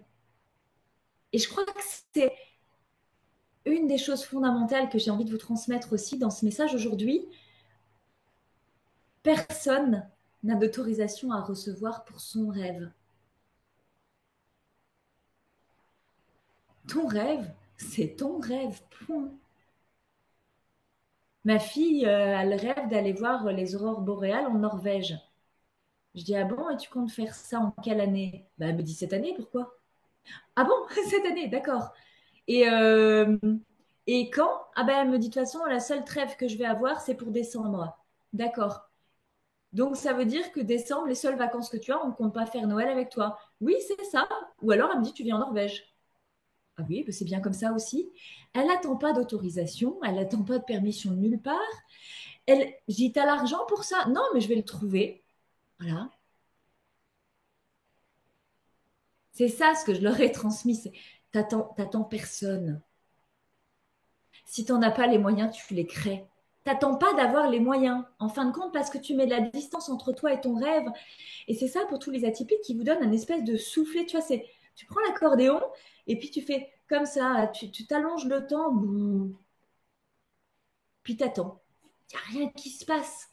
Et je crois que c'est une des choses fondamentales que j'ai envie de vous transmettre aussi dans ce message aujourd'hui. Personne n'a d'autorisation à recevoir pour son rêve. Ton rêve, c'est ton rêve. Point. Ma fille, elle rêve d'aller voir les aurores boréales en Norvège. Je dis, ah bon, et tu comptes faire ça en quelle année? Bah, elle me dit cette année, pourquoi? Ah bon, cette année, d'accord. Et, euh, et quand? Ah ben, elle me dit, de toute façon, la seule trêve que je vais avoir, c'est pour décembre. D'accord. Donc, ça veut dire que décembre, les seules vacances que tu as, on ne compte pas faire Noël avec toi. Oui, c'est ça. Ou alors, elle me dit, tu viens en Norvège. Ah oui, ben c'est bien comme ça aussi. Elle n'attend pas d'autorisation, elle n'attend pas de permission de nulle part. Je dis, t'as l'argent pour ça? Non, mais je vais le trouver. Voilà. C'est ça ce que je leur ai transmis. T'attends personne. Si tu n'en as pas les moyens, tu les crées. T'attends pas d'avoir les moyens, en fin de compte, parce que tu mets de la distance entre toi et ton rêve. Et c'est ça pour tous les atypiques qui vous donne un espèce de soufflet. Tu vois, tu prends l'accordéon et puis tu fais comme ça, tu t'allonges le temps, boum, puis t'attends. Il n'y a rien qui se passe.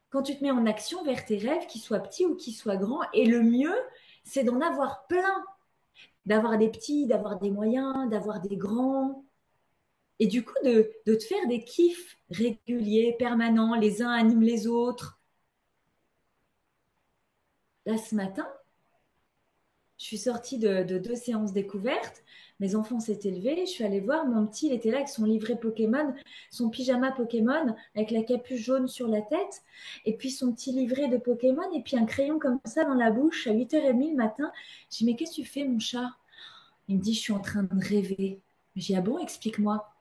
Quand tu te mets en action vers tes rêves, qu'ils soient petits ou qu'ils soient grands, et le mieux, c'est d'en avoir plein. D'avoir des petits, d'avoir des moyens, d'avoir des grands. Et du coup, de te faire des kiffs réguliers, permanents, les uns animent les autres. Là, ce matin, je suis sortie de 2 séances découvertes. Mes enfants s'étaient levés. Je suis allée voir mon petit. Il était là avec son livret Pokémon, son pyjama Pokémon, avec la capuche jaune sur la tête. Et puis son petit livret de Pokémon. Et puis un crayon comme ça dans la bouche à 8h30 le matin. Je dis, mais qu'est-ce que tu fais, mon chat? Il me dit, je suis en train de rêver. Je dis, ah bon, explique-moi.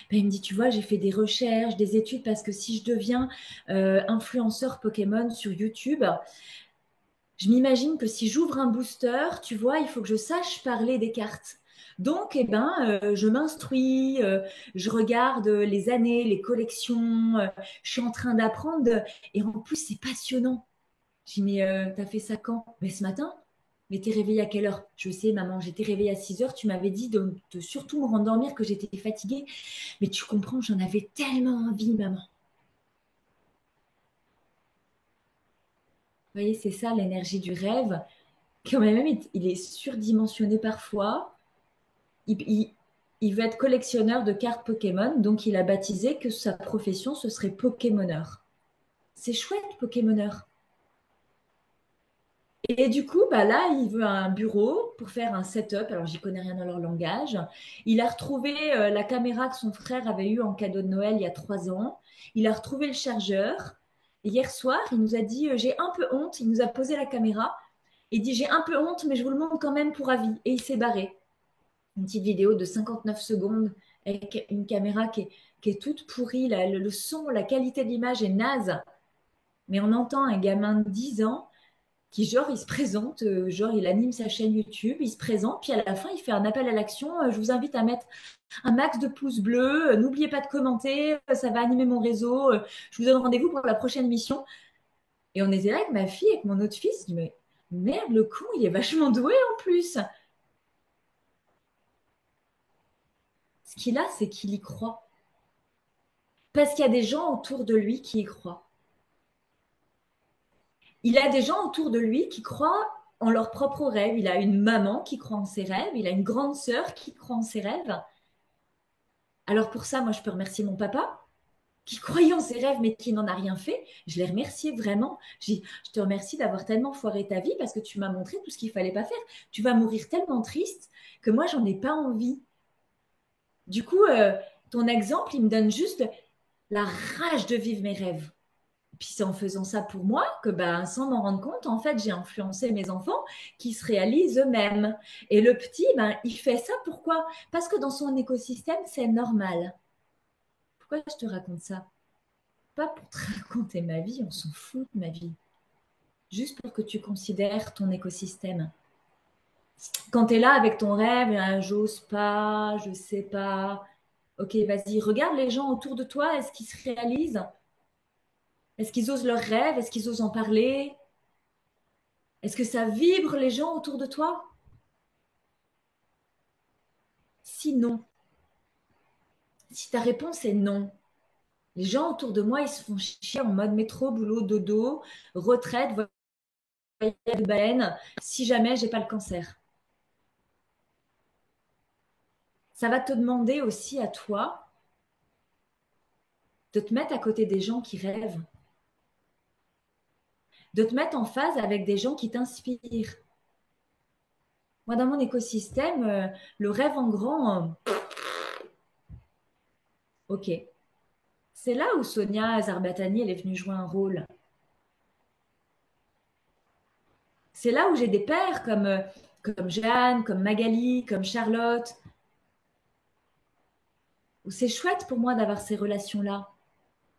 Ben, il me dit, tu vois, j'ai fait des recherches, des études, parce que si je deviens influenceur Pokémon sur YouTube, je m'imagine que si j'ouvre un booster, tu vois, il faut que je sache parler des cartes. Donc, eh ben, je m'instruis, je regarde les années, les collections, je suis en train d'apprendre. Et en plus, c'est passionnant. Je dis, mais t'as fait ça quand? Mais ce matin. Mais t'es réveillée à quelle heure? Je sais, maman, j'étais réveillée à 6 heures. Tu m'avais dit de surtout me rendormir, que j'étais fatiguée. Mais tu comprends, j'en avais tellement envie, maman. Vous voyez, c'est ça l'énergie du rêve. Quand même, il est surdimensionné parfois. Il, il veut être collectionneur de cartes Pokémon, donc il a baptisé que sa profession, ce serait Pokémoneur. C'est chouette, Pokémoneur. Et du coup, bah là, il veut un bureau pour faire un setup. Alors, j'y connais rien dans leur langage. Il a retrouvé la caméra que son frère avait eue en cadeau de Noël il y a 3 ans. Il a retrouvé le chargeur. Et hier soir, il nous a dit, j'ai un peu honte. Il nous a posé la caméra. Il dit, j'ai un peu honte, mais je vous le montre quand même pour avis. Et il s'est barré. Une petite vidéo de 59 secondes avec une caméra qui est toute pourrie. Le son, la qualité de l'image est naze. Mais on entend un gamin de 10 ans qui, genre, il se présente, genre, il anime sa chaîne YouTube, il se présente, puis à la fin, il fait un appel à l'action. Je vous invite à mettre un max de pouces bleus. N'oubliez pas de commenter, ça va animer mon réseau. Je vous donne rendez-vous pour la prochaine émission. Et on était là avec ma fille, avec mon autre fils. Je dis, mais merde, le con, il est vachement doué en plus. Ce qu'il a, c'est qu'il y croit. Parce qu'il y a des gens autour de lui qui y croient. Il a des gens autour de lui qui croient en leurs propres rêves. Il a une maman qui croit en ses rêves. Il a une grande sœur qui croit en ses rêves. Alors pour ça, moi, je peux remercier mon papa qui croyait en ses rêves mais qui n'en a rien fait. Je l'ai remercié vraiment. J'ai dit, je te remercie d'avoir tellement foiré ta vie parce que tu m'as montré tout ce qu'il fallait pas faire. Tu vas mourir tellement triste que moi, j'en ai pas envie. Du coup, ton exemple, il me donne juste la rage de vivre mes rêves. Puis c'est en faisant ça pour moi que, ben, sans m'en rendre compte, en fait, j'ai influencé mes enfants qui se réalisent eux-mêmes. Et le petit, ben, il fait ça pourquoi? Parce que dans son écosystème, c'est normal. Pourquoi je te raconte ça? Pas pour te raconter ma vie, on s'en fout de ma vie. Juste pour que tu considères ton écosystème. Quand tu es là avec ton rêve, j'ose pas, je sais pas. Ok, vas-y, regarde les gens autour de toi, est-ce qu'ils se réalisent? Est-ce qu'ils osent leurs rêves? Est-ce qu'ils osent en parler? Est-ce que ça vibre les gens autour de toi? Si non, si ta réponse est non, les gens autour de moi, ils se font chier en mode métro, boulot, dodo, retraite, voyage de baleine, si jamais j'ai pas le cancer. Ça va te demander aussi à toi de te mettre à côté des gens qui rêvent, de te mettre en phase avec des gens qui t'inspirent. Moi, dans mon écosystème, le rêve en grand, ok. C'est là où Sonia Zarbatani, elle est venue jouer un rôle. C'est là où j'ai des pères comme Jeanne, comme Magali, comme Charlotte, où c'est chouette pour moi d'avoir ces relations-là.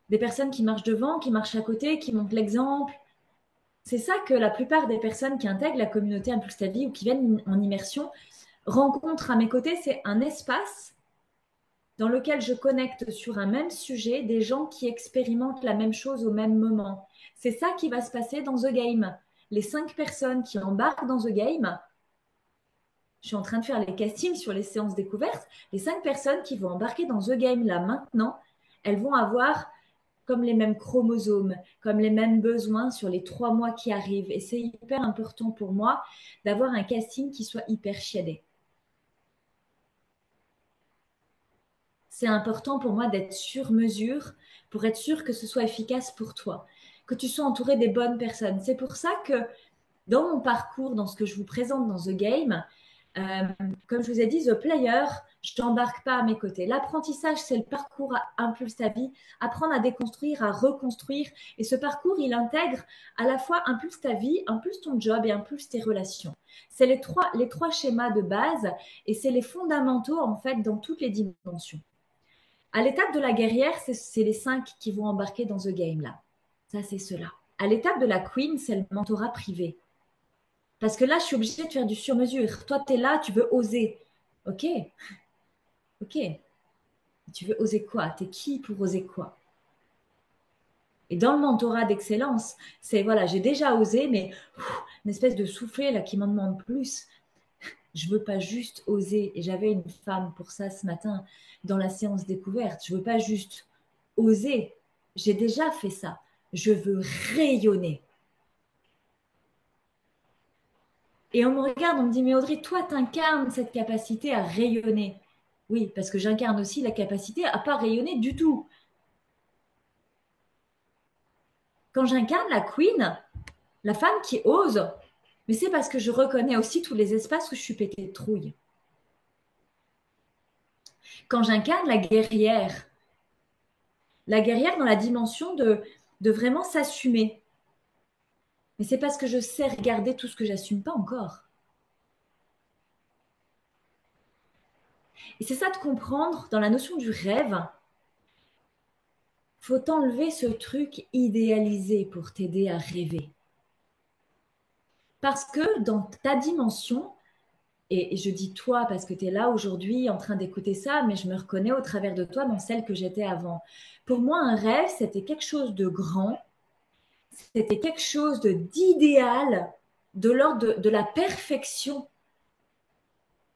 Des personnes qui marchent devant, qui marchent à côté, qui montrent l'exemple. C'est ça que la plupart des personnes qui intègrent la communauté Impulse ta vie ou qui viennent en immersion rencontrent à mes côtés. C'est un espace dans lequel je connecte sur un même sujet des gens qui expérimentent la même chose au même moment. C'est ça qui va se passer dans The Game. Les 5 personnes qui embarquent dans The Game, je suis en train de faire les castings sur les séances découvertes, les 5 personnes qui vont embarquer dans The Game là maintenant, elles vont avoir comme les mêmes chromosomes, comme les mêmes besoins sur les 3 mois qui arrivent. Et c'est hyper important pour moi d'avoir un casting qui soit hyper chiadé. C'est important pour moi d'être sur mesure pour être sûr que ce soit efficace pour toi, que tu sois entouré des bonnes personnes. C'est pour ça que dans mon parcours, dans ce que je vous présente dans The Game, euh, comme je vous ai dit, The Player, je t'embarque pas à mes côtés. L'apprentissage, c'est le parcours à impulse ta vie, apprendre à déconstruire, à reconstruire. Et ce parcours, il intègre à la fois impulse ta vie, impulse ton job et impulse tes relations. C'est les trois schémas de base et c'est les fondamentaux en fait dans toutes les dimensions. À l'étape de la guerrière, c'est les 5 qui vont embarquer dans The Game là. Ça, c'est cela. À l'étape de la queen, c'est le mentorat privé. Parce que là, je suis obligée de faire du sur-mesure. Toi, tu es là, tu veux oser. Ok, ok. Tu veux oser quoi? T'es qui pour oser quoi? Et dans le mentorat d'excellence, c'est voilà, j'ai déjà osé, mais une espèce de soufflet là qui m'en demande plus. Je veux pas juste oser. Et j'avais une femme pour ça ce matin dans la séance découverte. Je veux pas juste oser. J'ai déjà fait ça. Je veux rayonner. Et on me regarde, on me dit, mais Audrey, toi, t'incarnes cette capacité à rayonner. Oui, parce que j'incarne aussi la capacité à pas rayonner du tout. Quand j'incarne la queen, la femme qui ose, mais c'est parce que je reconnais aussi tous les espaces où je suis pétée de trouille. Quand j'incarne la guerrière dans la dimension de vraiment s'assumer. Mais c'est parce que je sais regarder tout ce que j'assume pas encore. Et c'est ça de comprendre dans la notion du rêve. Faut enlever ce truc idéalisé pour t'aider à rêver. Parce que dans ta dimension, et je dis toi parce que tu es là aujourd'hui en train d'écouter ça, mais je me reconnais au travers de toi dans celle que j'étais avant. Pour moi, un rêve, c'était quelque chose de grand, c'était quelque chose d'idéal, de l'ordre de la perfection.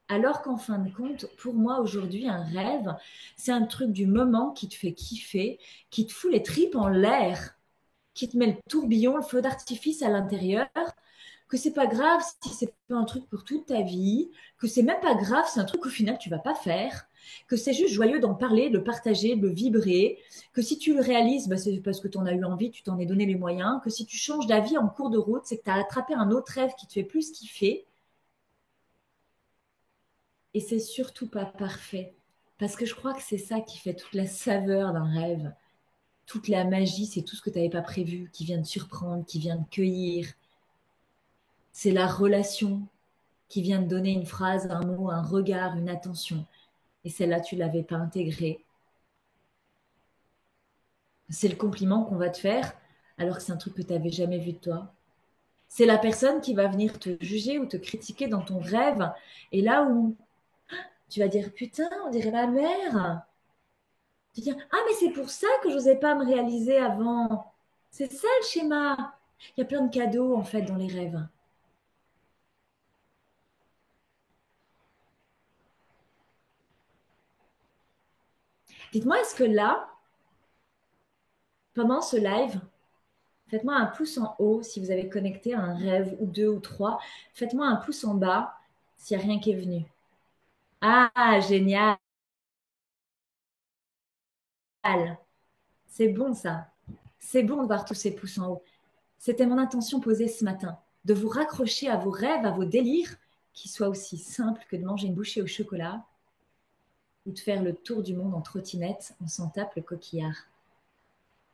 Alors qu'en fin de compte, pour moi aujourd'hui, un rêve, c'est un truc du moment qui te fait kiffer, qui te fout les tripes en l'air, qui te met le tourbillon, le feu d'artifice à l'intérieur, que c'est pas grave si c'est pas un truc pour toute ta vie, que c'est même pas grave, c'est un truc au final tu vas pas faire, que c'est juste joyeux d'en parler, de le partager, de le vibrer, que si tu le réalises, bah, c'est parce que tu en as eu envie, tu t'en es donné les moyens, que si tu changes d'avis en cours de route, c'est que tu as attrapé un autre rêve qui te fait plus kiffer, et c'est surtout pas parfait. Parce que je crois que c'est ça qui fait toute la saveur d'un rêve. Toute la magie, c'est tout ce que tu n'avais pas prévu, qui vient te surprendre, qui vient te cueillir. C'est la relation qui vient te donner une phrase, un mot, un regard, une attention. Et celle-là, tu ne l'avais pas intégrée. C'est le compliment qu'on va te faire alors que c'est un truc que tu n'avais jamais vu de toi. C'est la personne qui va venir te juger ou te critiquer dans ton rêve. Et là où tu vas dire, putain, on dirait ma mère. Tu dis, ah, mais c'est pour ça que je n'osais pas me réaliser avant. C'est ça le schéma. Il y a plein de cadeaux en fait dans les rêves. Dites-moi, est-ce que là, pendant ce live, faites-moi un pouce en haut si vous avez connecté à un rêve ou deux ou trois. Faites-moi un pouce en bas s'il n'y a rien qui est venu. Ah, génial. C'est bon ça. C'est bon de voir tous ces pouces en haut. C'était mon intention posée ce matin, de vous raccrocher à vos rêves, à vos délires, qui soient aussi simples que de manger une bouchée au chocolat ou de faire le tour du monde en trottinette, on s'en tape le coquillard.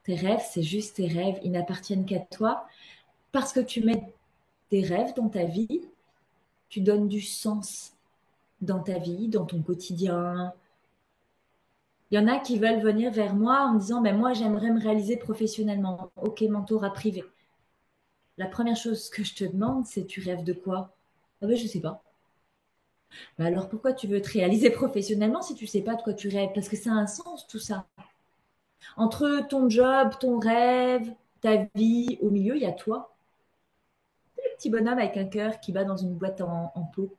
Tes rêves, c'est juste tes rêves, ils n'appartiennent qu'à toi parce que tu mets des rêves dans ta vie, tu donnes du sens dans ta vie, dans ton quotidien. Il y en a qui veulent venir vers moi en me disant, mais moi j'aimerais me réaliser professionnellement. Ok, mentorat privé. La première chose que je te demande, c'est tu rêves de quoi? Ah ben je sais pas. Ben alors pourquoi tu veux te réaliser professionnellement si tu sais pas de quoi tu rêves? Parce que ça a un sens tout ça. Entre ton job, ton rêve, ta vie, au milieu, il y a toi. Le petit bonhomme avec un cœur qui bat dans une boîte en peau.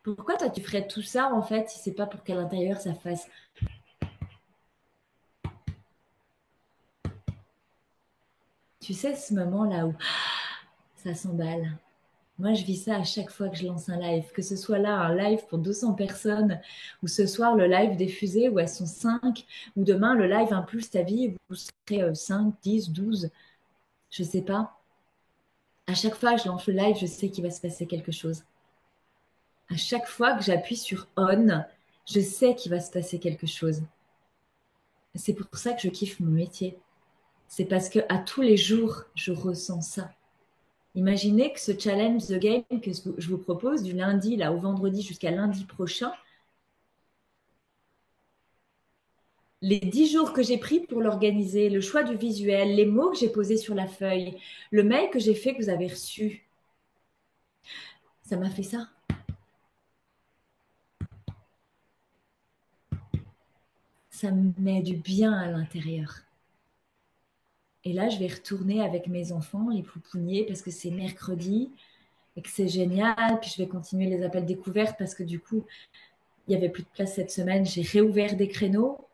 Pourquoi toi tu ferais tout ça en fait si c'est pas pour qu'à l'intérieur ça fasse. Tu sais ce moment là où ça s'emballe. Moi je vis ça à chaque fois que je lance un live, que ce soit là un live pour 200 personnes, ou ce soir le live diffusé où elles sont 5, ou demain le live Impulse ta vie où vous serez 5, 10, 12. Je sais pas. À chaque fois que je lance le live, je sais qu'il va se passer quelque chose. À chaque fois que j'appuie sur on, je sais qu'il va se passer quelque chose. C'est pour ça que je kiffe mon métier. C'est parce que à tous les jours, je ressens ça. Imaginez que ce challenge The Game que je vous propose du lundi là au vendredi jusqu'à lundi prochain, les 10 jours que j'ai pris pour l'organiser, le choix du visuel, les mots que j'ai posés sur la feuille, le mail que j'ai fait que vous avez reçu, ça m'a fait ça. Ça me met du bien à l'intérieur. Et là, je vais retourner avec mes enfants, les poupouniers, parce que c'est mercredi et que c'est génial. Puis je vais continuer les appels découvertes parce que du coup, il n'y avait plus de place cette semaine. J'ai réouvert des créneaux.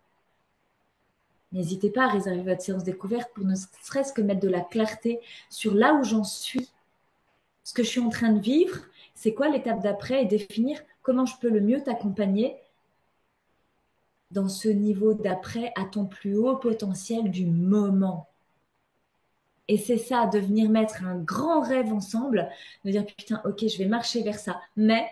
N'hésitez pas à réserver votre séance découverte pour ne serait-ce que mettre de la clarté sur là où j'en suis. Ce que je suis en train de vivre, c'est quoi l'étape d'après et définir comment je peux le mieux t'accompagner dans ce niveau d'après à ton plus haut potentiel du moment. Et c'est ça, de venir mettre un grand rêve ensemble, de dire putain, ok, je vais marcher vers ça. Mais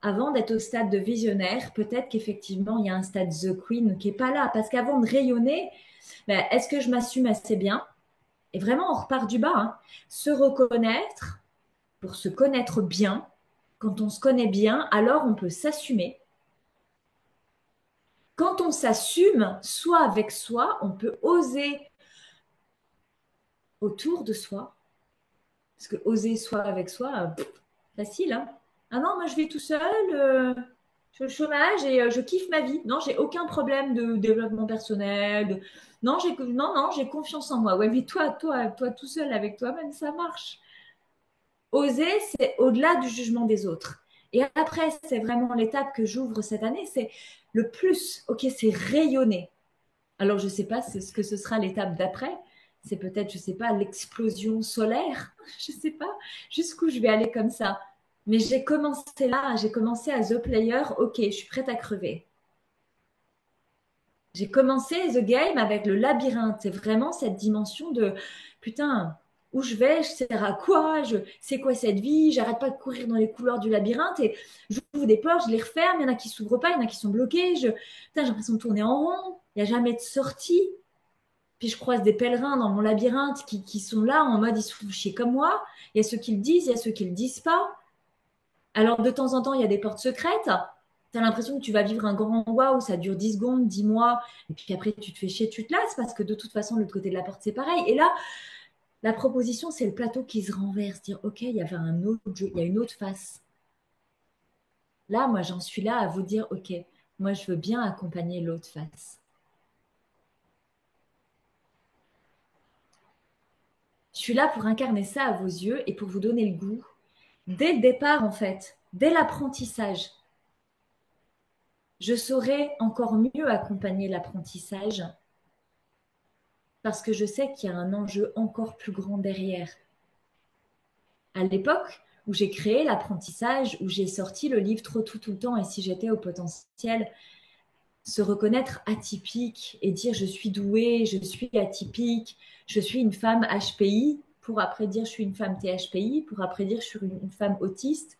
avant d'être au stade de visionnaire, peut-être qu'effectivement, il y a un stade The Queen qui n'est pas là. Parce qu'avant de rayonner, ben, est-ce que je m'assume assez bien? Et vraiment, on repart du bas. Hein. Se reconnaître, pour se connaître bien. Quand on se connaît bien, alors on peut s'assumer. Quand on s'assume, soit avec soi, on peut oser autour de soi. Parce que oser soi avec soi, facile. Hein. Ah non, moi je vis tout seul, je suis au chômage et je kiffe ma vie. Non, j'ai aucun problème de développement personnel. Non, j'ai confiance en moi. Ouais, mais toi tout seul avec toi-même, ça marche. Oser, c'est au-delà du jugement des autres. Et après, c'est vraiment l'étape que j'ouvre cette année, c'est le plus. Ok, c'est rayonner. Alors, je ne sais pas ce que ce sera l'étape d'après. C'est peut-être, je ne sais pas, l'explosion solaire. Je ne sais pas jusqu'où je vais aller comme ça. Mais j'ai commencé là, j'ai commencé à The Player. Ok, je suis prête à crever. J'ai commencé The Game avec le labyrinthe. C'est vraiment cette dimension de putain, où je vais, je sers à quoi, c'est quoi cette vie, j'arrête pas de courir dans les couloirs du labyrinthe et j'ouvre des portes, je les referme, il y en a qui s'ouvrent pas, il y en a qui sont bloqués, putain, j'ai l'impression de tourner en rond, il n'y a jamais de sortie. Puis je croise des pèlerins dans mon labyrinthe qui sont là en mode ils se font chier comme moi. Il y a ceux qui le disent, il y a ceux qui le disent pas. Alors de temps en temps, il y a des portes secrètes. Tu as l'impression que tu vas vivre un grand waouh, ça dure 10 secondes, 10 mois, et puis après tu te fais chier, tu te lasses parce que de toute façon, de l'autre côté de la porte, c'est pareil. Et là, la proposition, c'est le plateau qui se renverse, dire ok, il y avait un autre jeu, il y a une autre face. Là, moi, j'en suis là à vous dire ok, moi, je veux bien accompagner l'autre face. Je suis là pour incarner ça à vos yeux et pour vous donner le goût. Dès le départ, en fait, dès l'apprentissage, je saurai encore mieux accompagner l'apprentissage parce que je sais qu'il y a un enjeu encore plus grand derrière. À l'époque où j'ai créé l'apprentissage, où j'ai sorti le livre Trop tout le temps et si j'étais au potentiel, se reconnaître atypique et dire je suis douée, je suis atypique, je suis une femme HPI, pour après dire je suis une femme THPI, pour après dire je suis une femme autiste.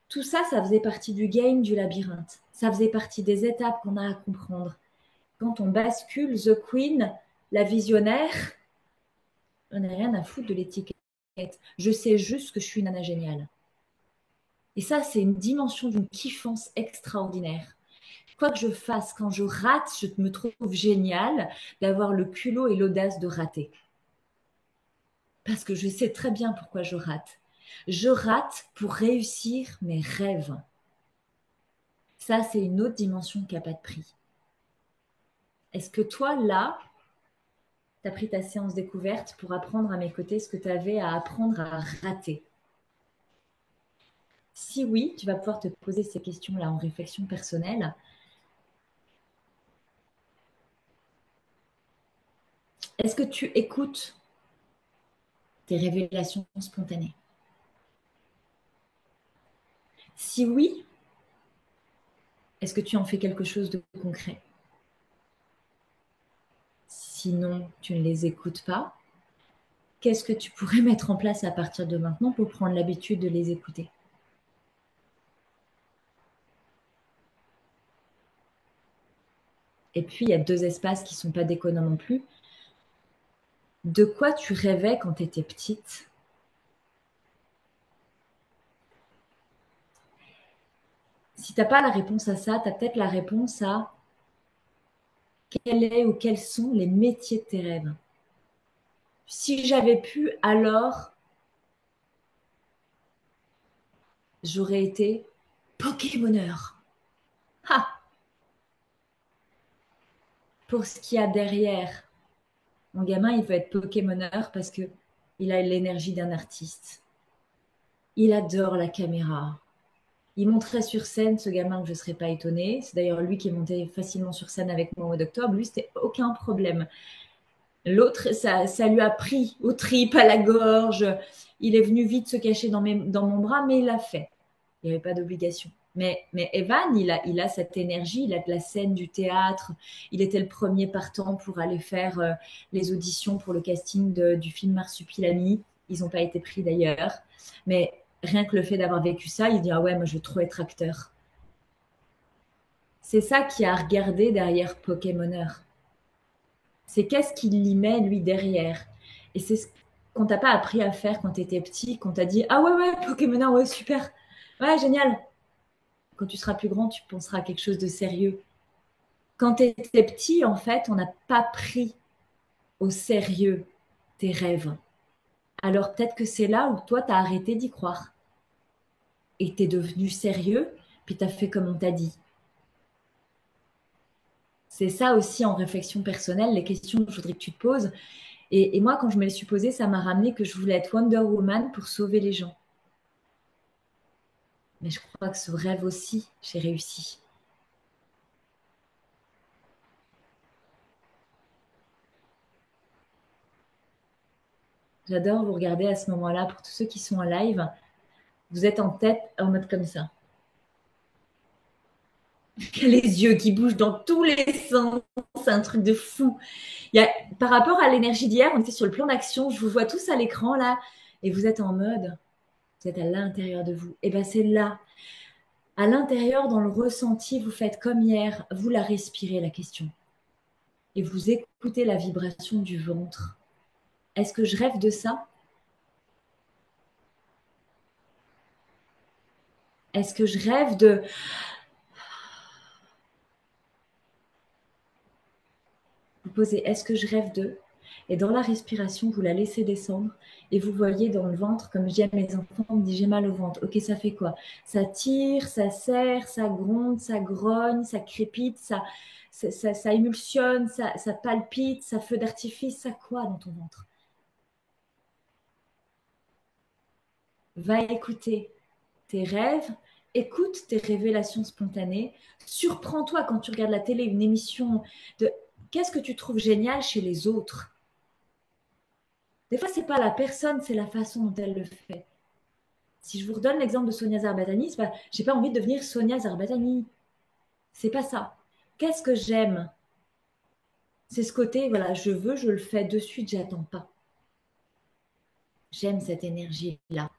Tout ça, ça faisait partie du game du labyrinthe. Ça faisait partie des étapes qu'on a à comprendre. Quand on bascule The Queen, la visionnaire, on n'a rien à foutre de l'étiquette. Je sais juste que je suis une nana géniale. Et ça, c'est une dimension d'une kiffance extraordinaire. Quoi que je fasse, quand je rate, je me trouve géniale d'avoir le culot et l'audace de rater. Parce que je sais très bien pourquoi je rate. Je rate pour réussir mes rêves. Ça, c'est une autre dimension qui n'a pas de prix. Est-ce que toi, là, tu as pris ta séance découverte pour apprendre à mes côtés ce que tu avais à apprendre à rater? Si oui, tu vas pouvoir te poser ces questions-là en réflexion personnelle. Est-ce que tu écoutes tes révélations spontanées? Si oui, est-ce que tu en fais quelque chose de concret? Sinon, tu ne les écoutes pas. qu'est-ce que tu pourrais mettre en place à partir de maintenant pour prendre l'habitude de les écouter? Et puis, il y a deux espaces qui ne sont pas déconnants non plus. De quoi tu rêvais quand tu étais petite? Si tu n'as pas la réponse à ça, tu as peut-être la réponse à quel est ou quels sont les métiers de tes rêves. Si j'avais pu, alors j'aurais été Pokémoneur. Ha! Pour ce qu'il y a derrière, mon gamin, il veut être Pokémoneur parce que il a l'énergie d'un artiste. Il adore la caméra. Il monterait sur scène, ce gamin, que je ne serais pas étonnée. C'est d'ailleurs lui qui est monté facilement sur scène avec moi au mois d'octobre. Lui, c'était aucun problème. L'autre, ça lui a pris aux tripes, à la gorge. Il est venu vite se cacher dans mon bras, mais il l'a fait. Il n'y avait pas d'obligation. Mais Evan, il a cette énergie, il a de la scène, du théâtre. Il était le premier partant pour aller faire les auditions pour le casting du film Marsupilami. Ils n'ont pas été pris d'ailleurs. Mais rien que le fait d'avoir vécu ça, il dit ah ouais, moi je veux trop être acteur. C'est ça qui a regardé derrière Pokémoneur. C'est qu'est-ce qu'il y met lui derrière. Et c'est ce qu'on t'a pas appris à faire quand tu étais petit, qu'on t'a dit ah ouais Pokémoneur, ouais super, ouais génial. Quand tu seras plus grand, tu penseras à quelque chose de sérieux. Quand tu étais petit, en fait, on n'a pas pris au sérieux tes rêves. Alors peut-être que c'est là où toi, tu as arrêté d'y croire. Et tu es devenu sérieux, puis tu as fait comme on t'a dit. C'est ça aussi en réflexion personnelle, les questions que je voudrais que tu te poses. Et moi, quand je me les suis posées, ça m'a ramené que je voulais être Wonder Woman pour sauver les gens. Mais je crois que ce rêve aussi, j'ai réussi. J'adore vous regarder à ce moment-là. Pour tous ceux qui sont en live, vous êtes en tête en mode comme ça. Les yeux qui bougent dans tous les sens, c'est un truc de fou. Par rapport à l'énergie d'hier, on était sur le plan d'action, je vous vois tous à l'écran là, et vous êtes en mode, vous êtes à l'intérieur de vous. Et bien c'est là, à l'intérieur, dans le ressenti, vous faites comme hier, vous la respirez la question. Et vous écoutez la vibration du ventre. Est-ce que je rêve de ça? Est-ce que je rêve de... Vous posez, est-ce que je rêve de... Et dans la respiration, vous la laissez descendre et vous voyez dans le ventre, comme je dis à mes enfants, on me dit j'ai mal au ventre. Ok, ça fait quoi? Ça tire, ça serre, ça gronde, ça grogne, ça crépite, ça émulsionne, ça palpite, ça feu d'artifice, ça quoi dans ton ventre? Va écouter tes rêves, écoute tes révélations spontanées, surprends-toi quand tu regardes la télé, une émission de qu'est-ce que tu trouves génial chez les autres. Des fois, c'est pas la personne, c'est la façon dont elle le fait. Si je vous redonne l'exemple de Sonia Zarbatani, j'ai pas envie de devenir Sonia Zarbatani. C'est pas ça. Qu'est-ce que j'aime? C'est ce côté, voilà, je veux, je le fais de suite, j'attends pas. J'aime cette énergie-là.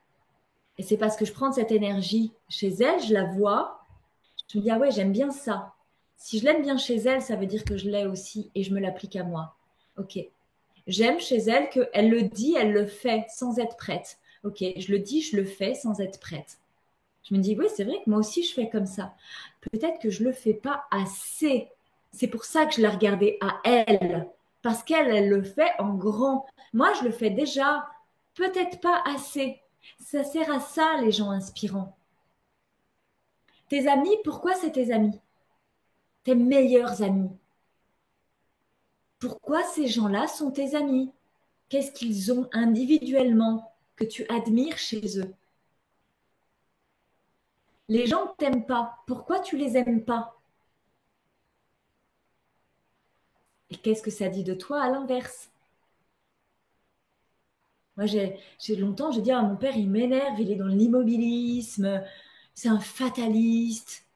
Et c'est parce que je prends cette énergie chez elle, je la vois, je me dis, ah ouais, j'aime bien ça. Si je l'aime bien chez elle, ça veut dire que je l'ai aussi et je me l'applique à moi. Ok. J'aime chez elle qu'elle le dit, elle le fait sans être prête. Ok, je le dis, je le fais sans être prête. Je me dis, oui, c'est vrai que moi aussi, je fais comme ça. Peut-être que je ne le fais pas assez. C'est pour ça que je la regardais à elle. Parce qu'elle, elle le fait en grand. Moi, je le fais déjà. Peut-être pas assez. Ça sert à ça, les gens inspirants. Tes amis, pourquoi c'est tes amis? Tes meilleurs amis. Pourquoi ces gens-là sont tes amis? Qu'est-ce qu'ils ont individuellement que tu admires chez eux? Les gens ne t'aiment pas. Pourquoi tu les aimes pas? Et qu'est-ce que ça dit de toi à l'inverse? Moi, j'ai longtemps, j'ai dit, ah, mon père, il m'énerve, il est dans l'immobilisme, c'est un fataliste.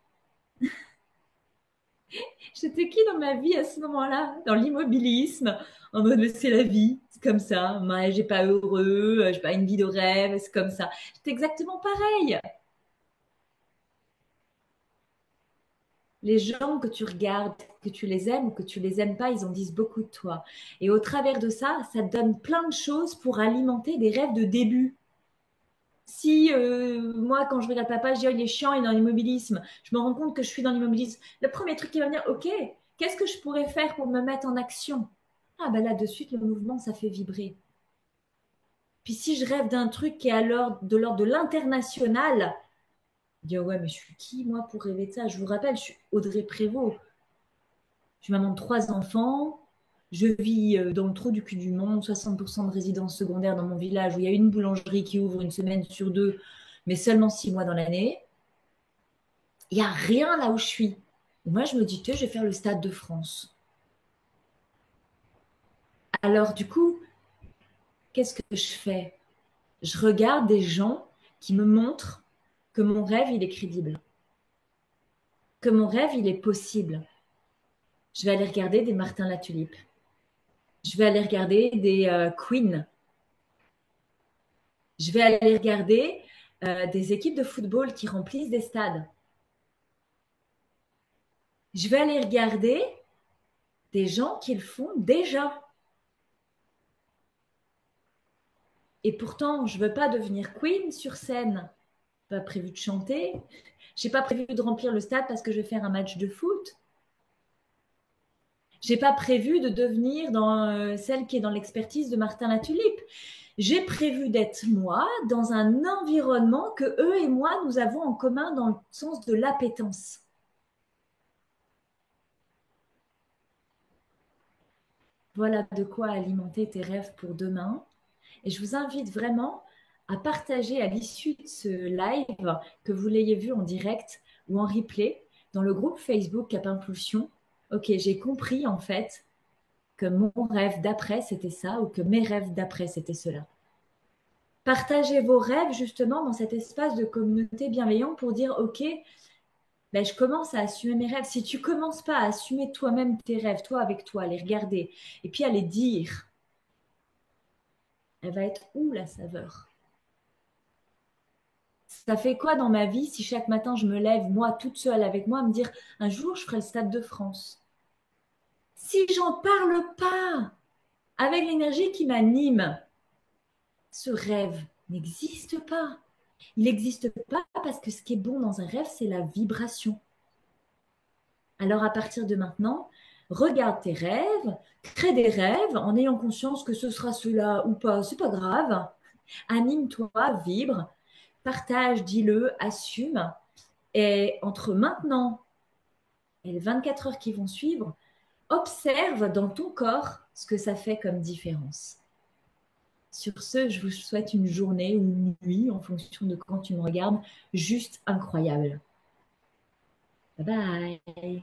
J'étais qui dans ma vie à ce moment-là? Dans l'immobilisme, en mode, c'est la vie, C'est comme ça. Moi, j'ai pas heureux, j'ai pas une vie de rêve, c'est comme ça. C'est exactement pareil. Les gens que tu regardes, que tu les aimes ou que tu les aimes pas, ils en disent beaucoup de toi. Et au travers de ça, ça te donne plein de choses pour alimenter des rêves de début. Si moi, quand je regarde papa, je dis, oh, il est chiant, il est dans l'immobilisme, je me rends compte que je suis dans l'immobilisme. Le premier truc qui va me dire, ok, qu'est-ce que je pourrais faire pour me mettre en action? Ah ben là, de suite, le mouvement, ça fait vibrer. Puis si je rêve d'un truc qui est de l'ordre de l'international, je dis, oh ouais, mais je suis qui, moi, pour rêver de ça? Je vous rappelle, je suis Audrey Prévost. Je suis maman de 3 enfants. Je vis dans le trou du cul du monde, 60% de résidences secondaires dans mon village où il y a une boulangerie qui ouvre une semaine sur deux, mais seulement 6 mois dans l'année. Il n'y a rien là où je suis. Et moi, je me dis, je vais faire le Stade de France. Alors, du coup, qu'est-ce que je fais? Je regarde des gens qui me montrent que mon rêve, il est crédible, que mon rêve, il est possible. Je vais aller regarder des Martin Latulippe. Je vais aller regarder des Queen. Je vais aller regarder des équipes de football qui remplissent des stades. Je vais aller regarder des gens qui le font déjà. Et pourtant, je ne veux pas devenir Queen sur scène. Pas prévu de chanter. J'ai pas prévu de remplir le stade parce que je vais faire un match de foot. J'ai pas prévu de devenir celle qui est dans l'expertise de Martin Latulippe. J'ai prévu d'être moi dans un environnement que eux et moi nous avons en commun dans le sens de l'appétence. Voilà de quoi alimenter tes rêves pour demain. Et je vous invite vraiment à partager à l'issue de ce live, que vous l'ayez vu en direct ou en replay, dans le groupe Facebook Cap Impulsion. Ok, j'ai compris en fait que mon rêve d'après c'était ça ou que mes rêves d'après c'était cela. Partagez vos rêves justement dans cet espace de communauté bienveillante pour dire ok, ben, je commence à assumer mes rêves. Si tu commences pas à assumer toi-même tes rêves, toi avec toi, à les regarder et puis à les dire, elle va être où la saveur? Ça fait quoi dans ma vie si chaque matin je me lève, moi, toute seule avec moi, à me dire un jour je ferai le Stade de France? Si j'en parle pas avec l'énergie qui m'anime, ce rêve n'existe pas. Il n'existe pas parce que ce qui est bon dans un rêve, c'est la vibration. Alors à partir de maintenant, regarde tes rêves, crée des rêves en ayant conscience que ce sera cela ou pas, c'est pas grave. Anime-toi, vibre, partage, dis-le, assume. Et entre maintenant et les 24 heures qui vont suivre, observe dans ton corps ce que ça fait comme différence. Sur ce, je vous souhaite une journée ou une nuit, en fonction de quand tu me regardes, juste incroyable. Bye bye.